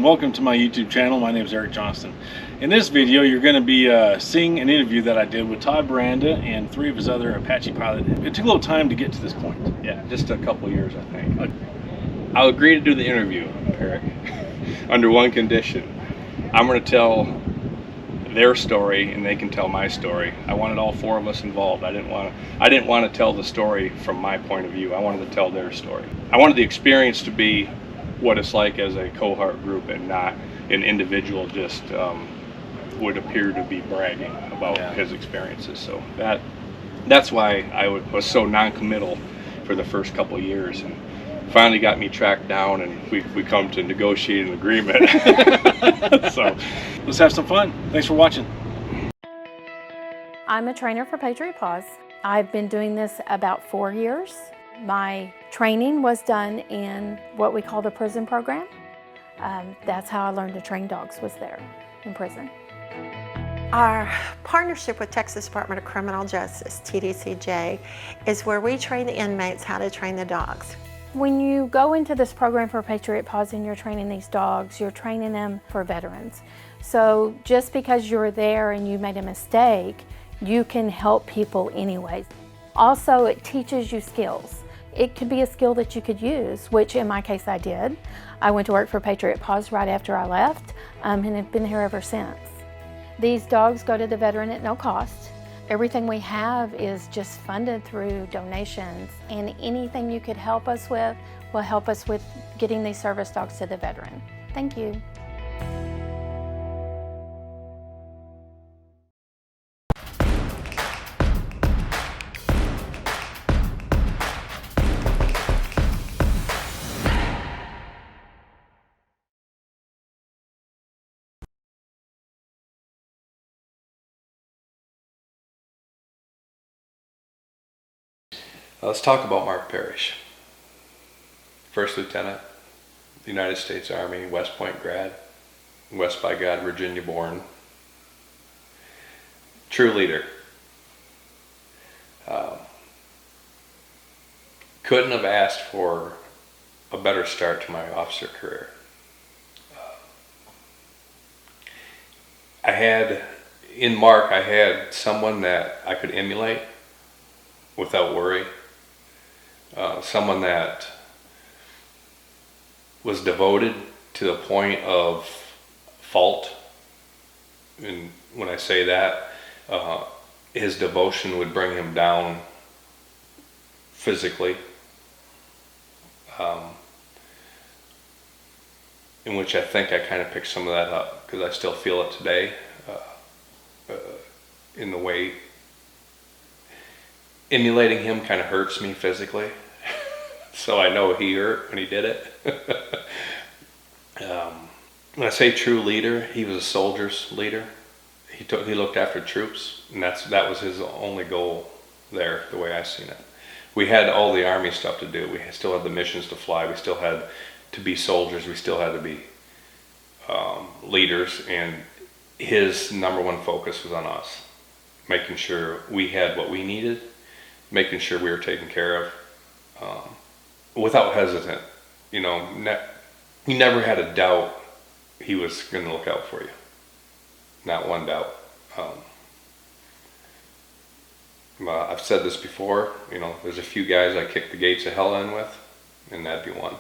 Welcome to my YouTube channel. My name is Eric Johnston. In this video, you're going to be seeing an interview that I did with Todd and 3 of his other Apache pilots. It took a little time to get to this point. Yeah, just a couple years, I think. I'll agree to do the interview, Eric, under one condition. I'm going to tell their story, and they can tell my story. I wanted all 4 of us involved. I didn't want to tell the story from my point of view. I wanted to tell their story. I wanted the experience to be what it's like as a cohort group and not an individual just would appear to be bragging about his experiences. So that's why I was so non-committal for the first couple of years, and finally got me tracked down, and we come to negotiate an agreement. So let's have some fun. Thanks for watching. I'm a trainer for Patriot PAWS. I've been doing this about 4 years. My training was done in what we call the prison program. That's how I learned to train dogs, was there in prison. Our partnership with Texas Department of Criminal Justice, TDCJ, is where we train the inmates how to train the dogs. When you go into this program for Patriot PAWS and you're training these dogs, you're training them for veterans. So just because you're there and you made a mistake, you can help people anyways. Also, it teaches you skills. It could be a skill that you could use, which in my case I did. I went to work for Patriot PAWS right after I left and have been here ever since. These dogs go to the veteran at no cost. Everything we have is just funded through donations, and anything you could help us with will help us with getting these service dogs to the veteran. Thank you. let's talk about Mark Parish. First Lieutenant, United States Army, West Point grad, West by God, Virginia born. True leader. Couldn't have asked for a better start to my officer career. In Mark, I had someone that I could emulate without worry. Someone that was devoted to the point of fault. And when I say that, his devotion would bring him down physically. In which I think I kind of picked some of that up, because I still feel it today, in the way emulating him kind of hurts me physically. So I know he hurt when he did it. When I say true leader, he was a soldier's leader. He looked after troops, and that was his only goal there, the way I seen it. We had all the Army stuff to do. We still had the missions to fly. We still had to be soldiers. We still had to be leaders, and his number one focus was on us, making sure we had what we needed, making sure we were taken care of, without hesitant. You know, you never had a doubt he was going to look out for you. Not one doubt. I've said this before, you know, there's a few guys I kicked the gates of hell in with, and that'd be one.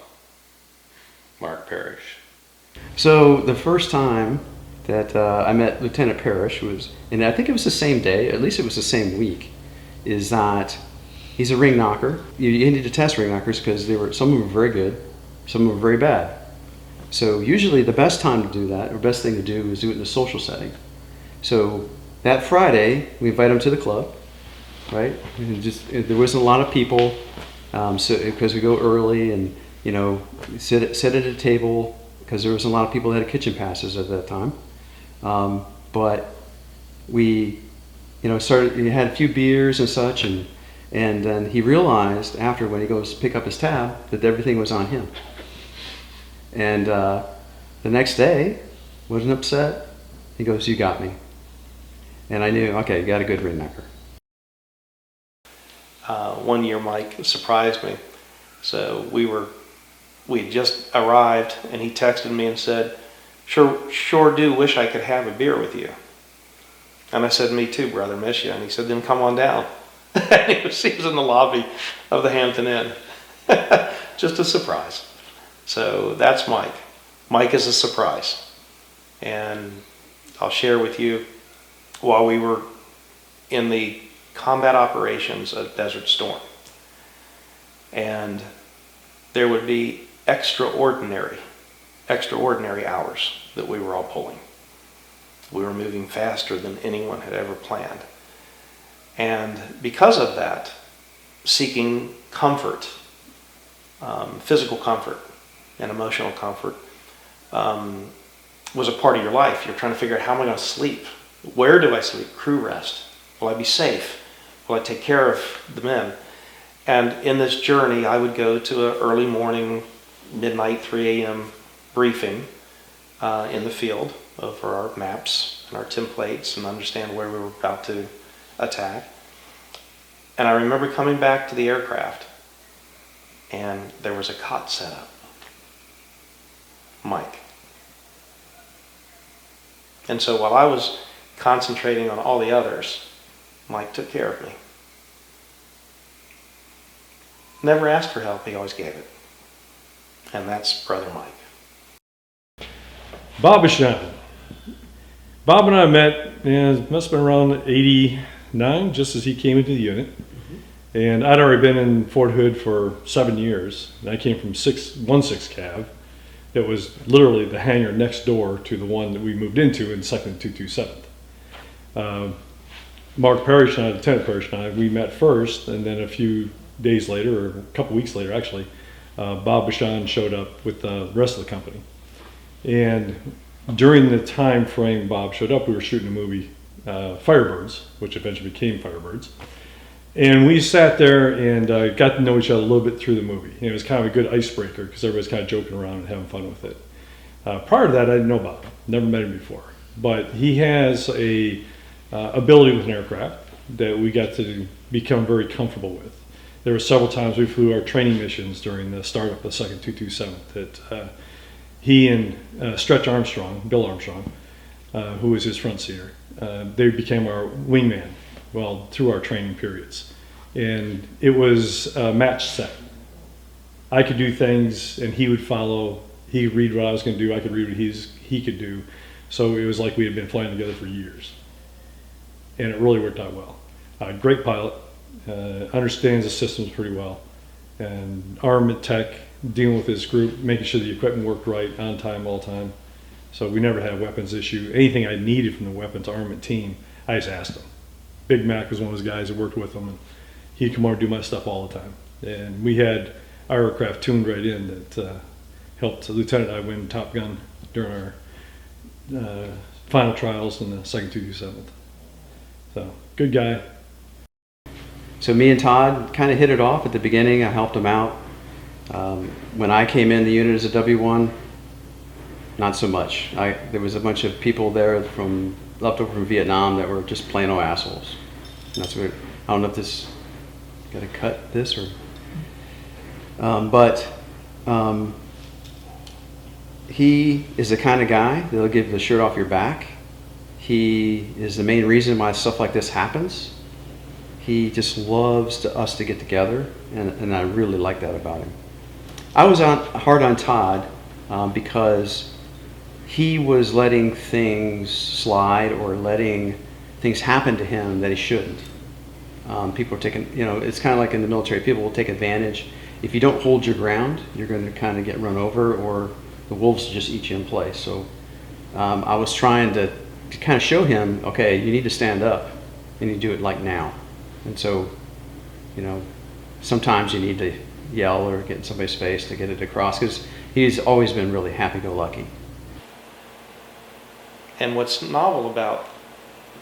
Mark Parish. So the first time that I met Lieutenant Parish was, and I think it was the same day, at least it was the same week, is that he's a ring knocker. You need to test ring knockers because some of them were very good, some of them were very bad. So usually the best time to do that, or best thing to do, is do it in a social setting. So that Friday, we invite him to the club, right? There wasn't a lot of people, because we go early and, you know, sit at a table, because there wasn't a lot of people that had kitchen passes at that time. But we, you know, he had a few beers and such, and then he realized after, when he goes to pick up his tab, that everything was on him. And the next day, wasn't upset. He goes, "You got me." And I knew, okay, you got a good ring knocker. One year Mike surprised me. So we had just arrived, and he texted me and said, Sure do wish I could have a beer with you. And I said, me too, brother, miss you. And he said, then come on down. And he was in the lobby of the Hampton Inn. Just a surprise. So that's Mike. Mike is a surprise. And I'll share with you, while we were in the combat operations of Desert Storm, and there would be extraordinary hours that we were all pulling. We were moving faster than anyone had ever planned. And because of that, seeking comfort, physical comfort and emotional comfort, was a part of your life. You're trying to figure out, how am I going to sleep? Where do I sleep? Crew rest. Will I be safe? Will I take care of the men? And in this journey, I would go to an early morning, midnight, 3 a.m. briefing in the field over our maps and our templates and understand where we were about to attack. And I remember coming back to the aircraft, and there was a cot set up. Mike. And so while I was concentrating on all the others, Mike took care of me. Never asked for help, he always gave it. And that's Brother Mike. Bob Bashan. Bob and I met, it must have been around 89, just as he came into the unit. And I'd already been in Fort Hood for 7 years. And I came from 16 Cav. That was literally the hangar next door to the one that we moved into in 2nd 227th. Mark Parish and I, Lieutenant Parish and I, we met first, and then a few days later, or a couple weeks later actually, Bob Bashan showed up with the rest of the company. And during the time frame Bob showed up, we were shooting a movie, Firebirds, which eventually became Firebirds. And we sat there and got to know each other a little bit through the movie. And it was kind of a good icebreaker because everybody's kind of joking around and having fun with it. Prior to that, I didn't know Bob. Never met him before. But he has a ability with an aircraft that we got to become very comfortable with. There were several times we flew our training missions during the startup of 2nd 227th that he and Stretch Armstrong, Bill Armstrong, who was his front seater, they became our wingman. Well, through our training periods. And it was a match set. I could do things and he would follow. He'd read what I was going to do. I could read what he could do. So it was like we had been flying together for years. And it really worked out well. Great pilot, understands the systems pretty well. And armament tech, dealing with his group, making sure the equipment worked right, on time, all time. So we never had a weapons issue. Anything I needed from the weapons armament team, I just asked him. Big Mac was one of those guys that worked with him, and he'd come over and do my stuff all the time. And we had our aircraft tuned right in that helped Lieutenant and I win Top Gun during our final trials in the 2nd 227th. So, good guy. So me and Todd kind of hit it off at the beginning. I helped him out. When I came in the unit as a W1, not so much. There was a bunch of people there left over from Vietnam that were just plain old assholes. And that's weird. I don't know if this, gotta cut this or, he is the kind of guy that'll give the shirt off your back. He is the main reason why stuff like this happens. He just loves us to get together, and I really like that about him. I was hard on Todd because he was letting things slide or letting things happen to him that he shouldn't. People are taking, it's kind of like in the military, people will take advantage. If you don't hold your ground, you're going to kind of get run over, or the wolves will just eat you in place. So I was trying to kind of show him, okay, you need to stand up, and you do it like now. And so, sometimes you need to yell or get in somebody's face to get it across, because he's always been really happy-go-lucky. And what's novel about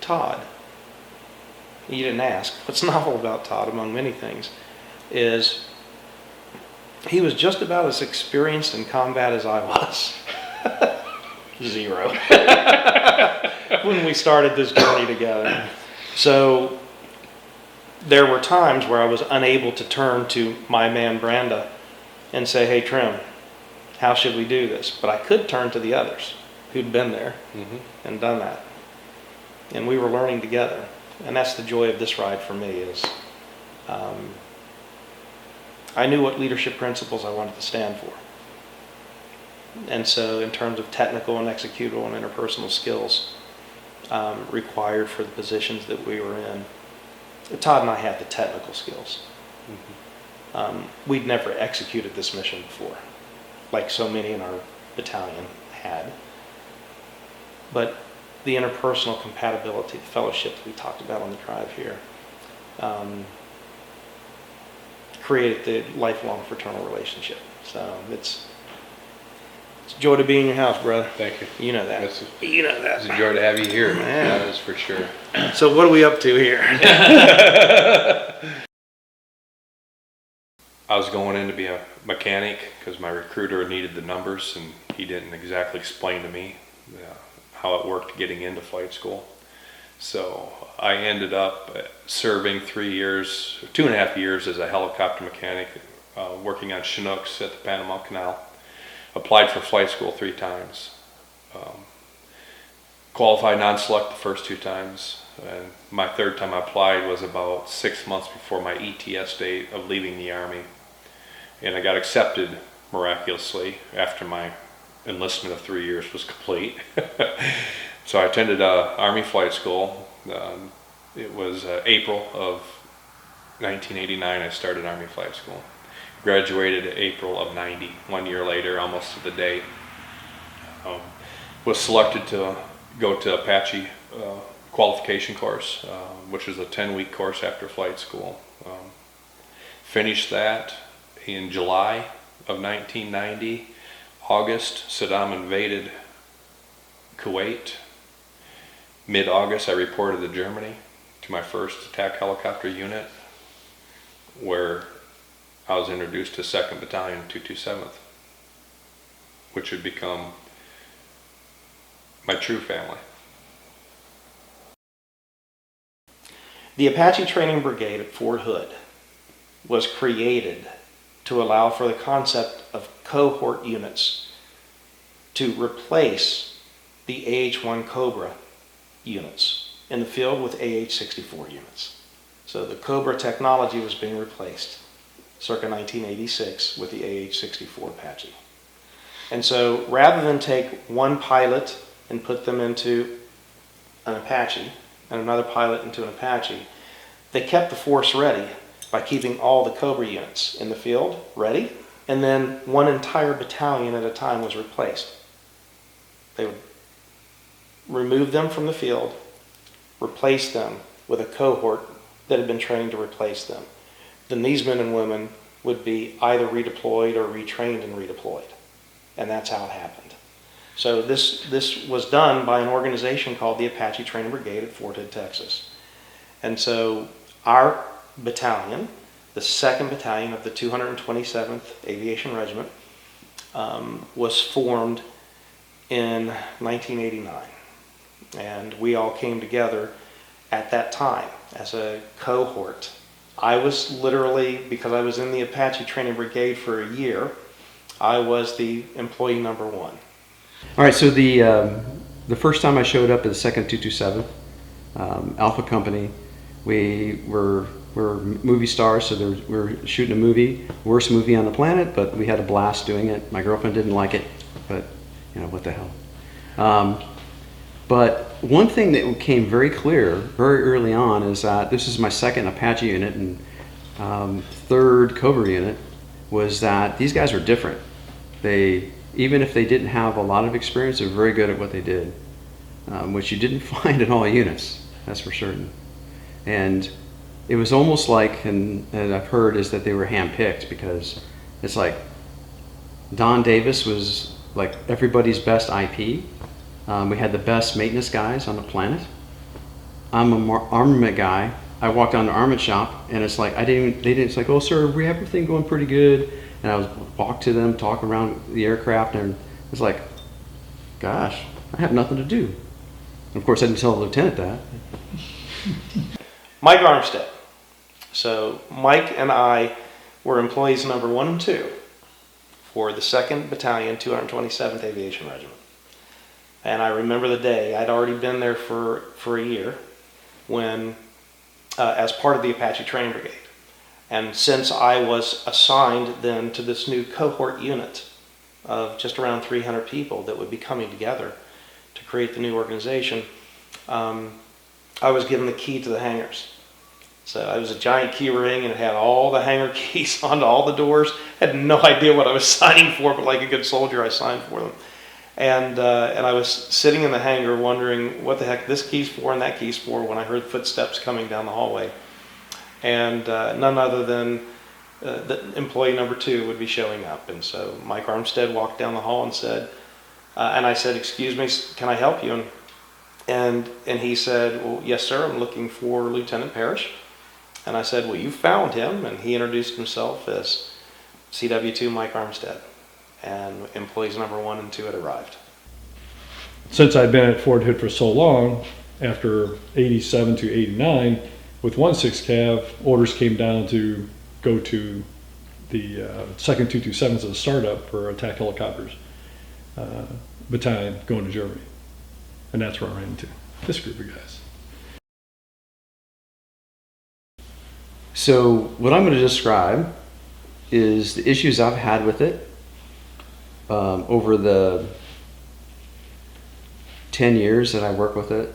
Todd, you didn't ask, what's novel about Todd, among many things, is he was just about as experienced in combat as I was. 0. When we started this journey together. So there were times where I was unable to turn to my man Branda and say, hey Trim, how should we do this? But I could turn to the others who'd been there and done that. And we were learning together. And that's the joy of this ride for me is I knew what leadership principles I wanted to stand for. And so in terms of technical and executable and interpersonal skills required for the positions that we were in, Todd and I had the technical skills. We'd never executed this mission before, like so many in our battalion had. But the interpersonal compatibility, the fellowship that we talked about on the drive here, created the lifelong fraternal relationship. So it's a joy to be in your house, brother. Thank you. You know that. You know that. It's a joy to have you here. Man. That is for sure. So what are we up to here? I was going in to be a mechanic because my recruiter needed the numbers and he didn't exactly explain to me how it worked getting into flight school. So I ended up serving 3 years, 2.5 years as a helicopter mechanic, working on Chinooks at the Panama Canal. Applied for flight school 3 times. Qualified non-select the first 2 times. And my 3rd time I applied was about 6 months before my ETS date of leaving the Army. And I got accepted miraculously after my enlistment of 3 years was complete. So I attended Army flight school. It was April of 1989 I started Army flight school. Graduated April of 90, 1 year later, almost to the day. Was selected to go to Apache qualification course, which is a 10-week course after flight school. Finished that in July of 1990. August, Saddam invaded Kuwait. Mid-August, I reported to Germany to my first attack helicopter unit, where I was introduced to 2nd Battalion, 227th, which would become my true family. The Apache Training Brigade at Fort Hood was created to allow for the concept of cohort units to replace the AH-1 Cobra units in the field with AH-64 units. So the Cobra technology was being replaced circa 1986 with the AH-64 Apache. And so rather than take one pilot and put them into an Apache and another pilot into an Apache, they kept the force ready by keeping all the Cobra units in the field ready, and then one entire battalion at a time was replaced. They would remove them from the field, replace them with a cohort that had been trained to replace them. Then these men and women would be either redeployed or retrained and redeployed. And that's how it happened. So this was done by an organization called the Apache Training Brigade at Fort Hood, Texas. And so our battalion, the 2nd Battalion of the 227th Aviation Regiment, was formed in 1989. And we all came together at that time as a cohort. I was literally, because I was in the Apache Training Brigade for a year, I was the employee number 1. All right, so the first time I showed up at the 2nd 227th Alpha Company, we were movie stars, so we were shooting a movie, worst movie on the planet, but we had a blast doing it. My girlfriend didn't like it, but you know, what the hell. But one thing that became very clear very early on is that this is my 2nd Apache unit and 3rd Cobra unit, was that these guys were different. They, even if they didn't have a lot of experience, they were very good at what they did, which you didn't find in all units, that's for certain. And it was almost like, and I've heard, is that they were handpicked, because it's like Don Davis was like everybody's best IP. We had the best maintenance guys on the planet. I'm an armament guy. I walked on the armament shop, and it's like it's like, oh sir, we have everything going pretty good. And I would walk to them, talk around the aircraft, and it's like, gosh, I have nothing to do. And of course, I didn't tell the lieutenant that. Mike Armstead. So Mike and I were employees number 1 and 2 for the 2nd Battalion, 227th Aviation Regiment. And I remember the day. I'd already been there for a year when, as part of the Apache Training Brigade. And since I was assigned then to this new cohort unit of just around 300 people that would be coming together to create the new organization, I was given the key to the hangars. So it was a giant key ring, and it had all the hangar keys onto all the doors. I had no idea what I was signing for, but like a good soldier, I signed for them. And I was sitting in the hangar wondering what the heck this key's for and that key's for when I heard footsteps coming down the hallway. And none other than the employee number 2 would be showing up. And so Mike Armstead walked down the hall and said, and I said, "Excuse me, can I help you?" And he said, "Well, yes, sir, I'm looking for Lieutenant Parish." And I said, "Well, you found him." And he introduced himself as CW2 Mike Armstead. And employees number 1 and 2 had arrived. Since I'd been at Fort Hood for so long, after 87 to 89, with 1/6 Cav, orders came down to go to the 2nd 227s as a startup for attack helicopters battalion going to Germany. And that's where I ran into this group of guys. So what I'm going to describe is the issues I've had with it over the 10 years that I work with it,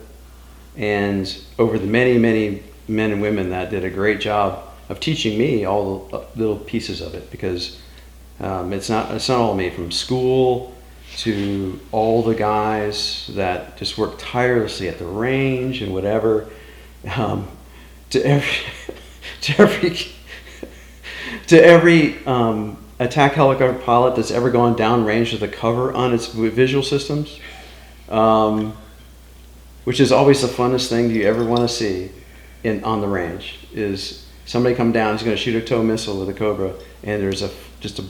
and over the many, many men and women that did a great job of teaching me all the little pieces of it, because it's not all me, from school to all the guys that just work tirelessly at the range and whatever, to every attack helicopter pilot that's ever gone downrange with a cover on its visual systems, which is always the funnest thing you ever want to see on the range, is somebody come down, is going to shoot a tow missile with a Cobra, and there's just a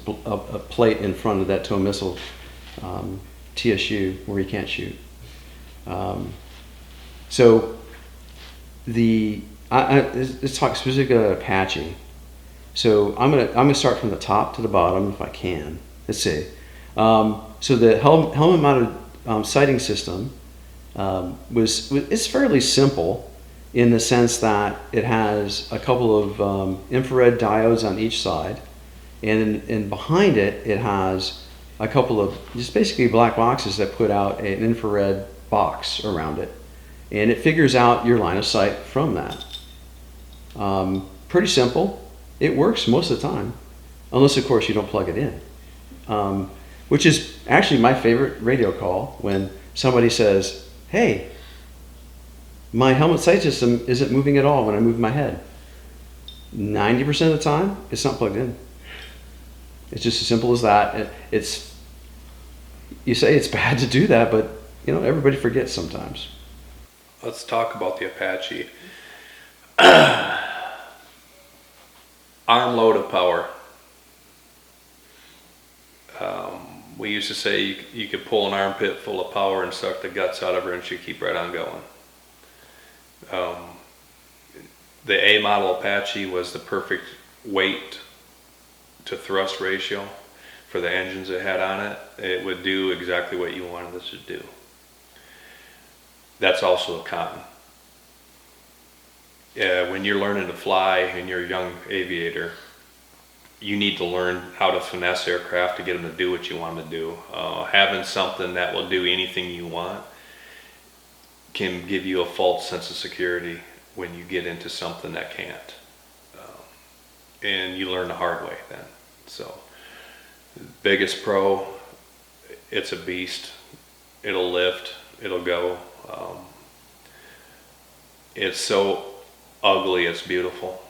plate in front of that tow missile TSU where you can't shoot. So let's talk specifically about Apache. So I'm gonna start from the top to the bottom if I can. Let's see. So the helmet-mounted sighting system it's fairly simple in the sense that it has a couple of infrared diodes on each side, and behind it has a couple of just basically black boxes that put out an infrared box around it, and it figures out your line of sight from that. Pretty simple. It works most of the time, unless of course you don't plug it in, which is actually my favorite radio call, when somebody says, "Hey, my helmet sight system isn't moving at all when I move my head." 90% of the time, it's not plugged in. It's just as simple as that. You say it's bad to do that, but everybody forgets sometimes. Let's talk about the Apache. Arm load of power. We used to say you could pull an armpit full of power and suck the guts out of her and she'd keep right on going. The A model Apache was the perfect weight to thrust ratio for the engines it had on it. It would do exactly what you wanted it to do. That's also a con. When you're learning to fly and you're a young aviator, you need to learn how to finesse aircraft to get them to do what you want them to do. Having something that will do anything you want can give you a false sense of security when you get into something that can't. And you learn the hard way then. So, biggest pro, it's a beast. It'll lift, it'll go. It's so ugly, it's beautiful.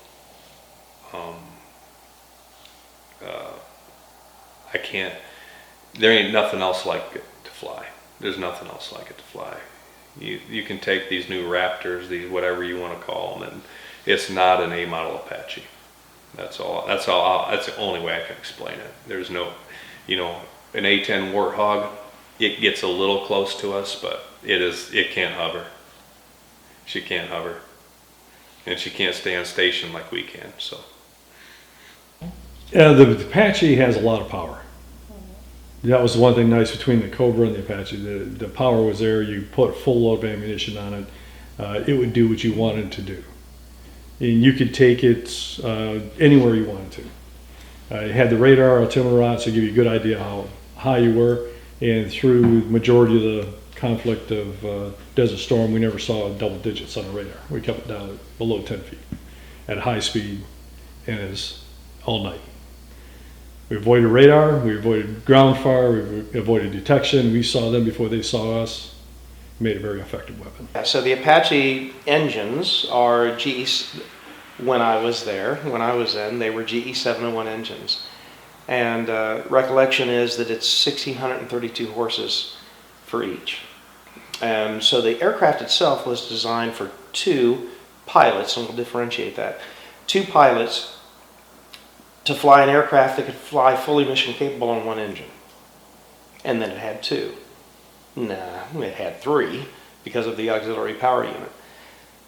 There ain't nothing else like it to fly. There's nothing else like it to fly. You can take these new Raptors, these whatever you want to call them, and it's not an A model Apache. That's the only way I can explain it. There's no, an A-10 Warthog, it gets a little close to us, but it can't hover. She can't hover. And she can't stay on station like we can, so. The Apache has a lot of power. That was one thing nice between the Cobra and the Apache. The power was there. You put full load of ammunition on it. It would do what you wanted to do. And you could take it anywhere you wanted to. It had the radar, altimeter rods to give you a good idea how high you were. And through the majority of the conflict of Desert Storm, we never saw double digits on the radar. We kept it down at below 10 feet at high speed, and it's all night. We avoided radar, we avoided ground fire, we avoided detection. We saw them before they saw us. Made a very effective weapon. Yeah, so the Apache engines are GE, when I was in, they were GE 701 engines. And recollection is that it's 1,632 horses for each. And so the aircraft itself was designed for 2 pilots, and we'll differentiate that. 2 pilots to fly an aircraft that could fly fully mission capable on 1 engine. And then it had 2. Nah, it had 3 because of the auxiliary power unit.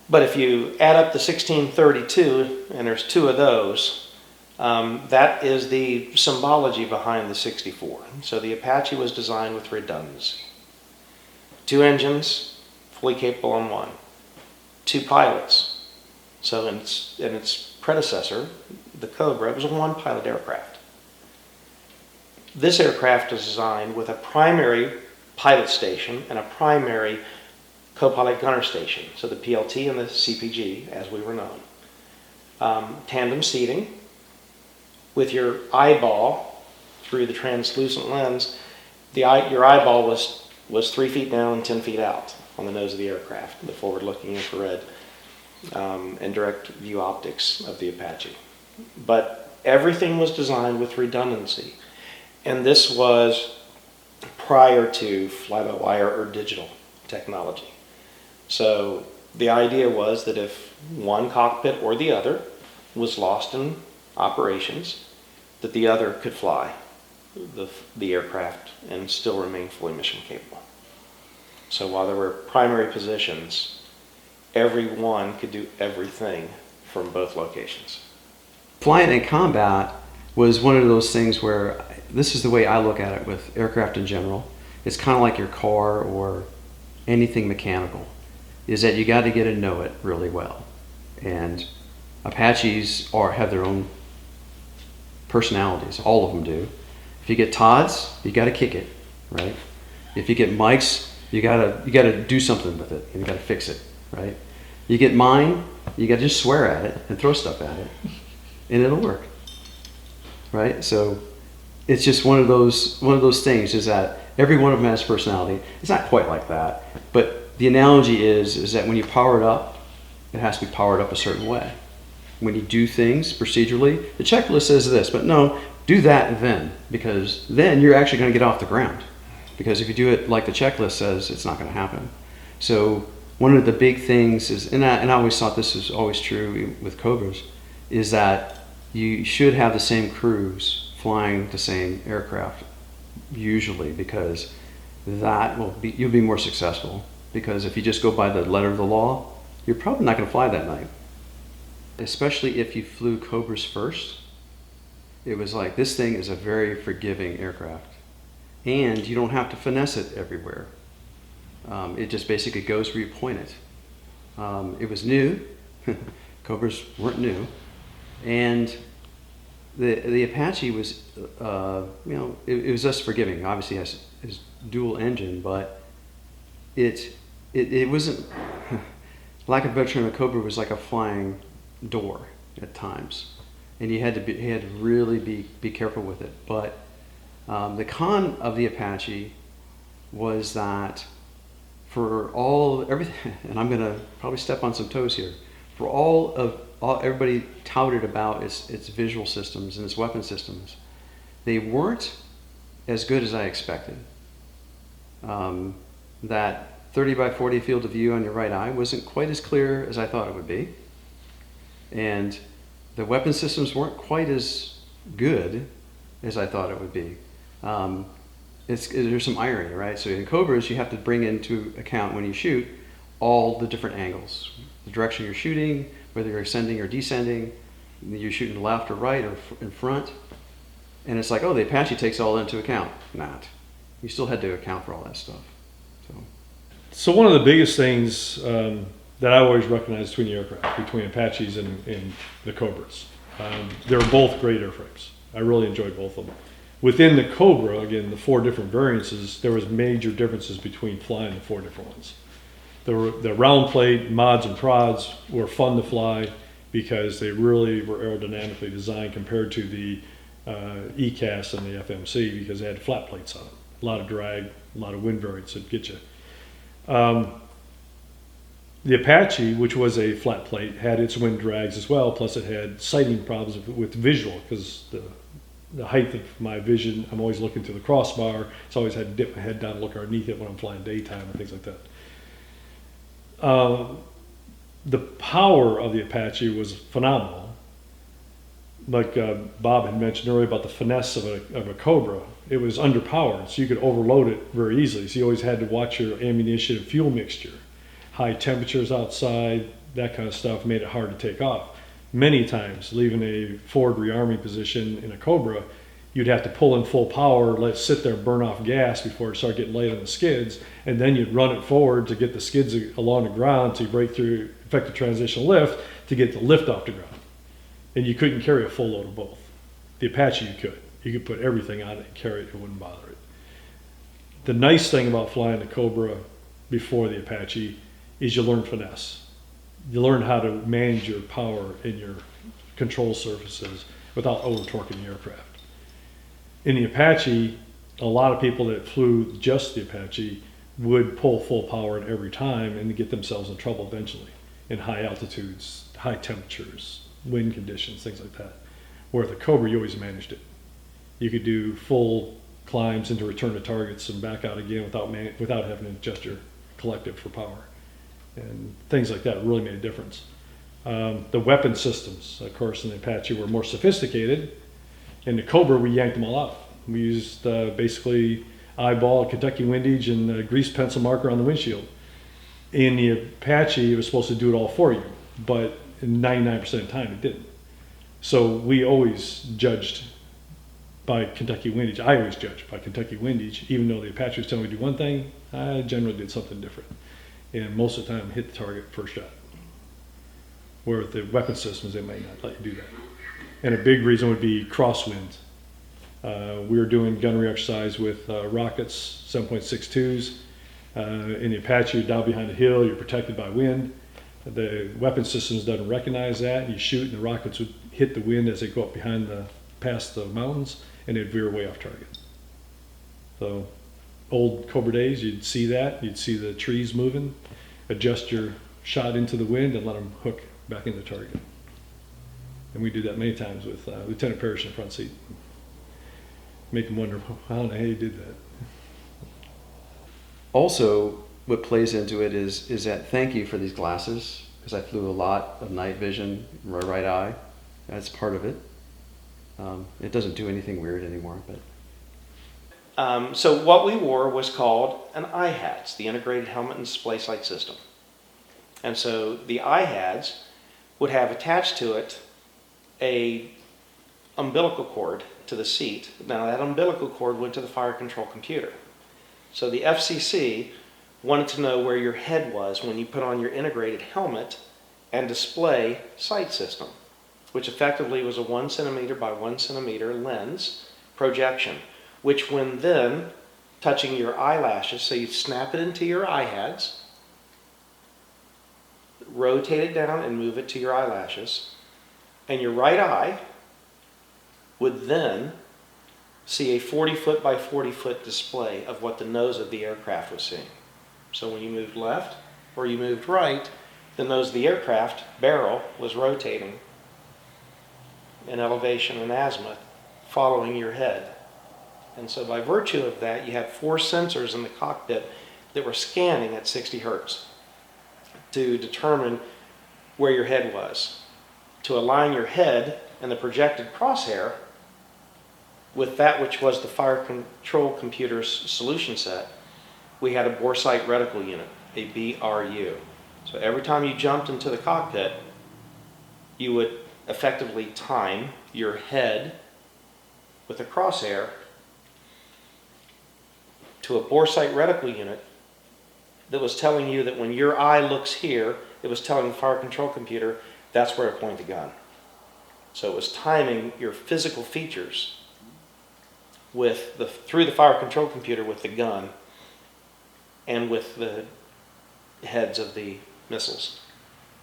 But if you add up the 1632, and there's 2 of those, that is the symbology behind the 64. So the Apache was designed with redundancy. 2 engines, fully capable on 1. 2 pilots. So in its predecessor, the Cobra, it was a 1-pilot aircraft. This aircraft is designed with a primary pilot station and a primary co-pilot gunner station. So the PLT and the CPG, as we were known. Tandem seating with your eyeball through the translucent lens. Your eyeball was 3 feet down and 10 feet out on the nose of the aircraft, the forward-looking infrared and direct view optics of the Apache. But everything was designed with redundancy. And this was prior to fly-by-wire or digital technology. So the idea was that if one cockpit or the other was lost in operations, that the other could fly the aircraft and still remain fully mission capable. So while there were primary positions, every one could do everything from both locations. Flying in combat was one of those things where, this is the way I look at it with aircraft in general. It's kind of like your car or anything mechanical, is that you got to get to know it really well. And Apaches have their own personalities. All of them do. If you get Todd's, you got to kick it, right? If you get Mike's, you gotta do something with it, and you gotta fix it, right? You get mine, you gotta just swear at it and throw stuff at it, and it'll work, right? So it's just one of those things, is that every one of them has personality. It's not quite like that, but the analogy is that when you power it up, it has to be powered up a certain way. When you do things procedurally, the checklist says this, but no, do that then, because then you're actually going to get off the ground. Because if you do it like the checklist says, it's not going to happen. So one of the big things is, and I always thought this was always true with Cobras, is that you should have the same crews flying the same aircraft usually, because you'll be more successful. Because if you just go by the letter of the law, you're probably not going to fly that night. Especially if you flew Cobras first. It was like, this thing is a very forgiving aircraft. And you don't have to finesse it everywhere. It just basically goes where you point it. It was new. Cobras weren't new. And the Apache was, it was just forgiving. Obviously it has dual engine, but it wasn't, lack of a better term, a Cobra was like a flying door at times. And you had to really be careful with it. But the con of the Apache was that for everything, and I'm gonna probably step on some toes here, for everybody touted about its visual systems and its weapon systems, they weren't as good as I expected. That 30 by 40 field of view on your right eye wasn't quite as clear as I thought it would be. And the weapon systems weren't quite as good as I thought it would be. There's some irony, right? So in Cobras, you have to bring into account when you shoot all the different angles, the direction you're shooting, whether you're ascending or descending, you're shooting left or right or in front. And it's like, oh, the Apache takes all that into account. Not. You still had to account for all that stuff. So one of the biggest things that I always recognize between the aircraft, between Apaches and the Cobras, they're both great airframes. I really enjoyed both of them. Within the Cobra, again, the 4 different variances, there was major differences between flying the 4 different ones. The round plate mods and prods were fun to fly because they really were aerodynamically designed compared to the ECAS and the FMC, because they had flat plates on it. A lot of drag, a lot of wind variance that get you. The Apache, which was a flat plate, had its wind drags as well, plus it had sighting problems with visual, because the height of my vision, I'm always looking through the crossbar, so I always had to dip my head down and look underneath it when I'm flying daytime and things like that. The power of the Apache was phenomenal. Like Bob had mentioned earlier about the finesse of a Cobra, it was underpowered, so you could overload it very easily. So you always had to watch your ammunition and fuel mixture. High temperatures outside, that kind of stuff made it hard to take off. Many times, leaving a forward rearming position in a Cobra, you'd have to pull in full power, let it sit there, burn off gas before it started getting light on the skids, and then you'd run it forward to get the skids along the ground to break through effective transitional lift to get the lift off the ground. And you couldn't carry a full load of both. The Apache you could. You could put everything on it and carry it, it wouldn't bother it. The nice thing about flying the Cobra before the Apache is you learn finesse. You learn how to manage your power in your control surfaces without over-torquing the aircraft. In the Apache, a lot of people that flew just the Apache would pull full power in every time and get themselves in trouble eventually in high altitudes, high temperatures, wind conditions, things like that. Where with the Cobra, you always managed it. You could do full climbs into return to targets and back out again without having to adjust your collective for power. And things like that really made a difference. The weapon systems, of course, in the Apache were more sophisticated. In the Cobra, we yanked them all out. We used basically eyeball, Kentucky windage, and a grease pencil marker on the windshield. In the Apache, it was supposed to do it all for you, but 99% of the time it didn't. So we always judged by Kentucky windage. I always judged by Kentucky windage, even though the Apache was telling me to do one thing, I generally did something different. And most of the time hit the target first shot. Where with the weapon systems, they might not let you do that. And a big reason would be crosswind. We were doing gunnery exercise with rockets, 7.62s. In the Apache, you're down behind a hill, you're protected by wind. The weapon systems doesn't recognize that. You shoot and the rockets would hit the wind as they go up past the mountains, and they'd veer way off target. So old Cobra days, you'd see that. You'd see the trees moving, adjust your shot into the wind and let them hook back into target. And we did that many times with Lieutenant Parish in the front seat. Make them wonder how the hell you did that. Also, what plays into it is that thank you for these glasses, because I flew a lot of night vision in my right eye. That's part of it. It doesn't do anything weird anymore, but. So what we wore was called an IHADS, the Integrated Helmet and Display Sight System. And so the IHADS would have attached to it a umbilical cord to the seat. Now that umbilical cord went to the fire control computer. So the FCC wanted to know where your head was when you put on your integrated helmet and display sight system, which effectively was a 1 centimeter by 1 centimeter lens projection, which when then touching your eyelashes, so you snap it into your IHADS, rotate it down and move it to your eyelashes, and your right eye would then see a 40-foot by 40-foot display of what the nose of the aircraft was seeing. So when you moved left or you moved right, the nose of the aircraft barrel was rotating in elevation and azimuth following your head. And so by virtue of that, you had 4 sensors in the cockpit that were scanning at 60 hertz to determine where your head was, to align your head and the projected crosshair with that which was the fire control computer's solution set. We had a bore sight reticle unit, a BRU. So every time you jumped into the cockpit, you would effectively time your head with a crosshair to a bore sight reticle unit that was telling you that when your eye looks here, it was telling the fire control computer that's where to point the gun. So it was timing your physical features with through the fire control computer with the gun and with the heads of the missiles.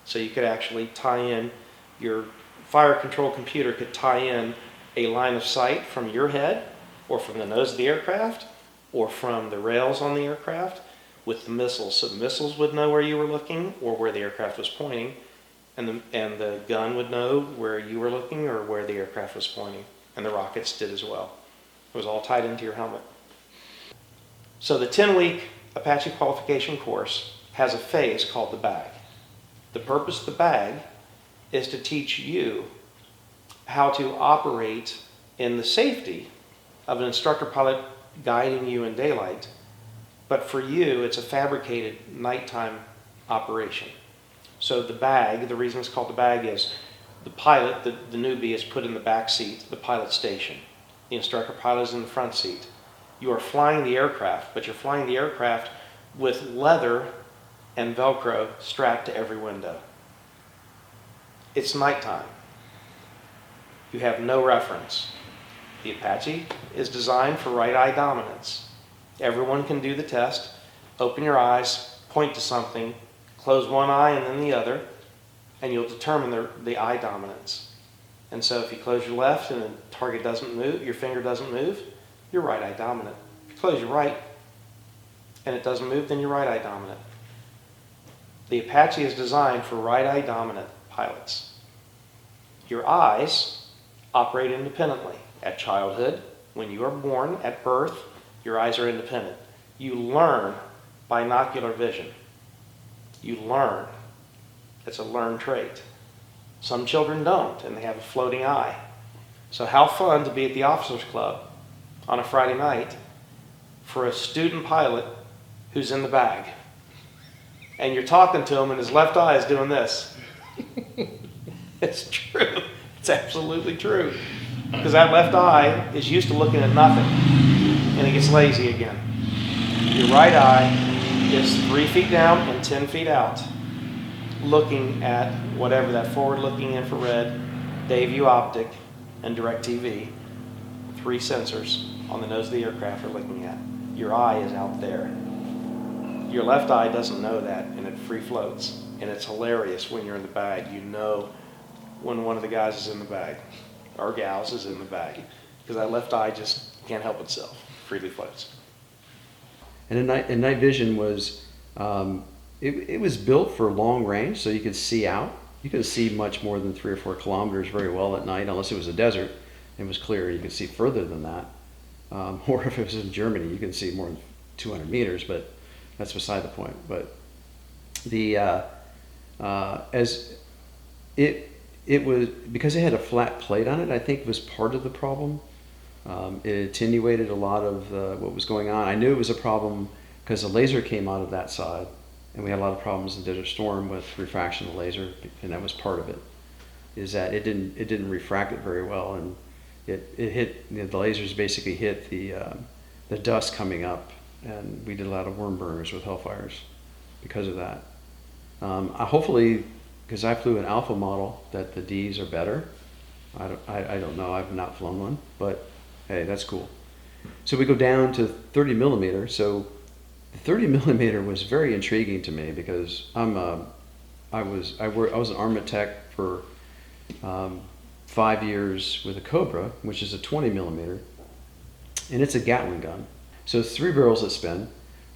So you could actually tie in, your fire control computer could tie in a line of sight from your head or from the nose of the aircraft or from the rails on the aircraft with the missiles. So the missiles would know where you were looking or where the aircraft was pointing, and the gun would know where you were looking or where the aircraft was pointing, and the rockets did as well. It was all tied into your helmet. So the 10-week Apache qualification course has a phase called the bag. The purpose of the bag is to teach you how to operate in the safety of an instructor pilot guiding you in daylight, but for you it's a fabricated nighttime operation. So the bag, the reason it's called the bag is the pilot, the newbie, is put in the back seat, the pilot station. The instructor pilot is in the front seat. You are flying the aircraft, but you're flying the aircraft with leather and Velcro strapped to every window. It's nighttime. You have no reference. The Apache is designed for right eye dominance. Everyone can do the test. Open your eyes, point to something, close one eye and then the other, and you'll determine the eye dominance. And so if you close your left and the target doesn't move, your finger doesn't move, you're right eye dominant. If you close your right and it doesn't move, then you're right eye dominant. The Apache is designed for right eye dominant pilots. Your eyes operate independently. At childhood, when you are born, at birth, your eyes are independent. You learn binocular vision. You learn. It's a learned trait. Some children don't, and they have a floating eye. So how fun to be at the officers club on a Friday night for a student pilot who's in the bag. And you're talking to him and his left eye is doing this. It's true. It's absolutely true. Because that left eye is used to looking at nothing, and it gets lazy again. Your right eye is 3 feet down and 10 feet out, looking at whatever that forward-looking infrared, day-view optic, and direct TV, 3 sensors on the nose of the aircraft are looking at. Your eye is out there. Your left eye doesn't know that, and it free floats. And it's hilarious when you're in the bag. You know when one of the guys is in the bag, or gals is in the bag, because that left eye just can't help itself, freely floats. And night vision was, it was built for long range, so you could see out. You could see much more than 3 or 4 kilometers very well at night, unless it was a desert and it was clear. You could see further than that. Or if it was in Germany, you could see more than 200 meters, but that's beside the point. But the it was, because it had a flat plate on it, I think was part of the problem. It attenuated a lot of what was going on. I knew it was a problem because the laser came out of that side, and we had a lot of problems in Desert Storm with refraction of the laser, and that was part of it. Is that it didn't refract it very well, and it hit, you know, the lasers basically hit the dust coming up, and we did a lot of worm burners with Hellfires because of that. Hopefully, because I flew an alpha model, that the Ds are better. I don't know. I've not flown one, but hey, that's cool. So we go down to 30 millimeter. So the 30 millimeter was very intriguing to me because I was an armament tech for 5 years with a Cobra, which is a 20 millimeter, and it's a Gatling gun. So it's 3 barrels that spin.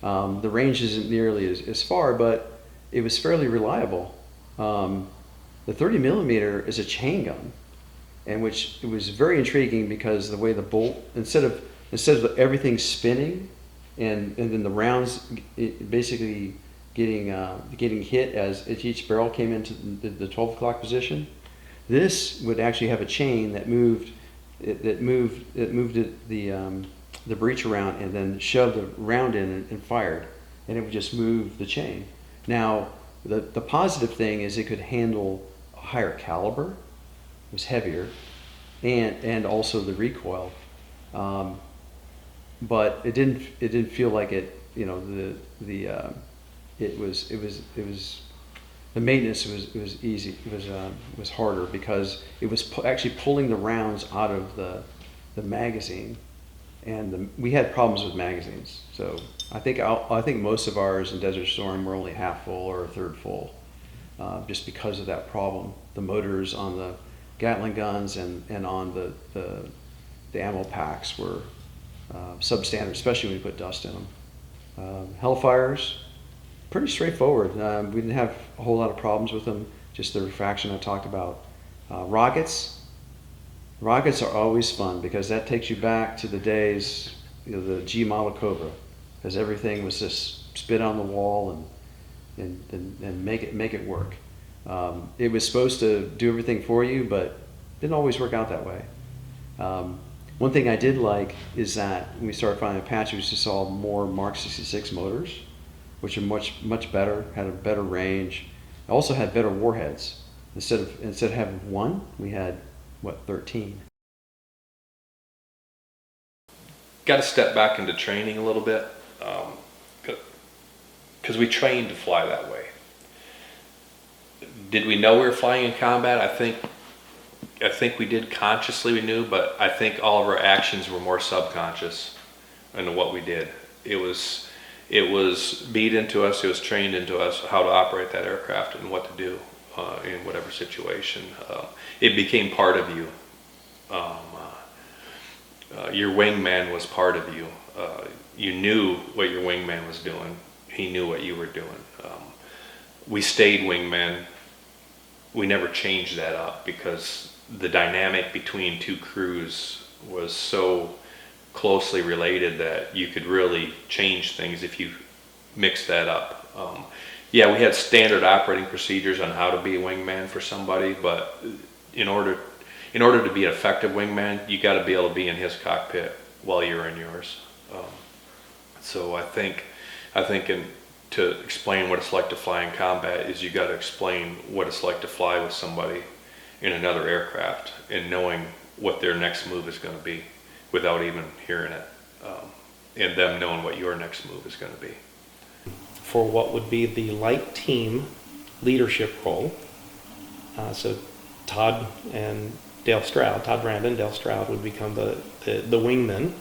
The range isn't nearly as far, but it was fairly reliable. The 30 millimeter is a chain gun, and which it was very intriguing because the way the bolt, instead of everything spinning and then the rounds basically getting hit as each barrel came into the 12 o'clock position, this would actually have a chain that moved the breech around and then shoved the round in and fired, and it would just move the chain. Now the positive thing is it could handle a higher caliber, it was heavier, and also the recoil But it didn't feel like it. You know, it was the maintenance was easy. It was harder because it was actually pulling the rounds out of the magazine, and we had problems with magazines. So I think most of ours in Desert Storm were only half full or a third full, just because of that problem. The motors on the Gatling guns and on the ammo packs were substandard, especially when you put dust in them. Hellfires, pretty straightforward. We didn't have a whole lot of problems with them, just the refraction I talked about. Rockets are always fun because that takes you back to the days, the G model Cobra, because everything was just spit on the wall and make it work. It was supposed to do everything for you, but didn't always work out that way. One thing I did like is that when we started flying Apache, we just saw more Mark 66 motors, which are much better, had a better range. Also had better warheads. Instead of having one, we had 13. Got to step back into training a little bit, because we trained to fly that way. Did we know we were flying in combat? I think we did consciously, we knew, but I think all of our actions were more subconscious into what we did. It was beat into us, it was trained into us how to operate that aircraft and what to do in whatever situation. It became part of you. Your wingman was part of you. You knew what your wingman was doing. He knew what you were doing. We stayed wingmen. We never changed that up because the dynamic between two crews was so closely related that you could really change things if you mix that up. Yeah, we had standard operating procedures on how to be a wingman for somebody, but in order to be an effective wingman, you got to be able to be in his cockpit while you're in yours. So I think to explain what it's like to fly in combat is you got to explain what it's like to fly with somebody in another aircraft and knowing what their next move is going to be without even hearing it, and them knowing what your next move is going to be. For what would be the light team leadership role, so Todd and Todd Brandon and Dale Stroud would become the wingmen.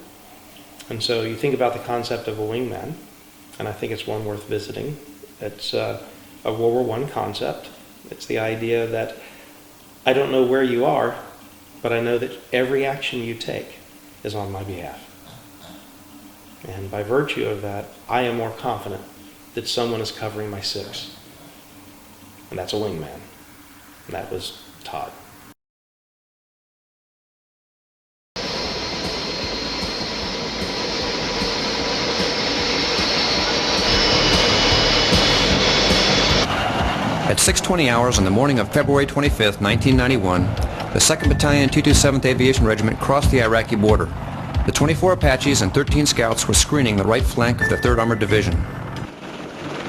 And so you think about the concept of a wingman, and I think it's one worth visiting. It's a World War I concept. It's the idea that I don't know where you are, but I know that every action you take is on my behalf. And by virtue of that, I am more confident that someone is covering my six. And that's a wingman. And that was Todd. At 6:20 hours on the morning of February 25th, 1991, the 2nd Battalion, 227th Aviation Regiment crossed the Iraqi border. The 24 Apaches and 13 Scouts were screening the right flank of the 3rd Armored Division.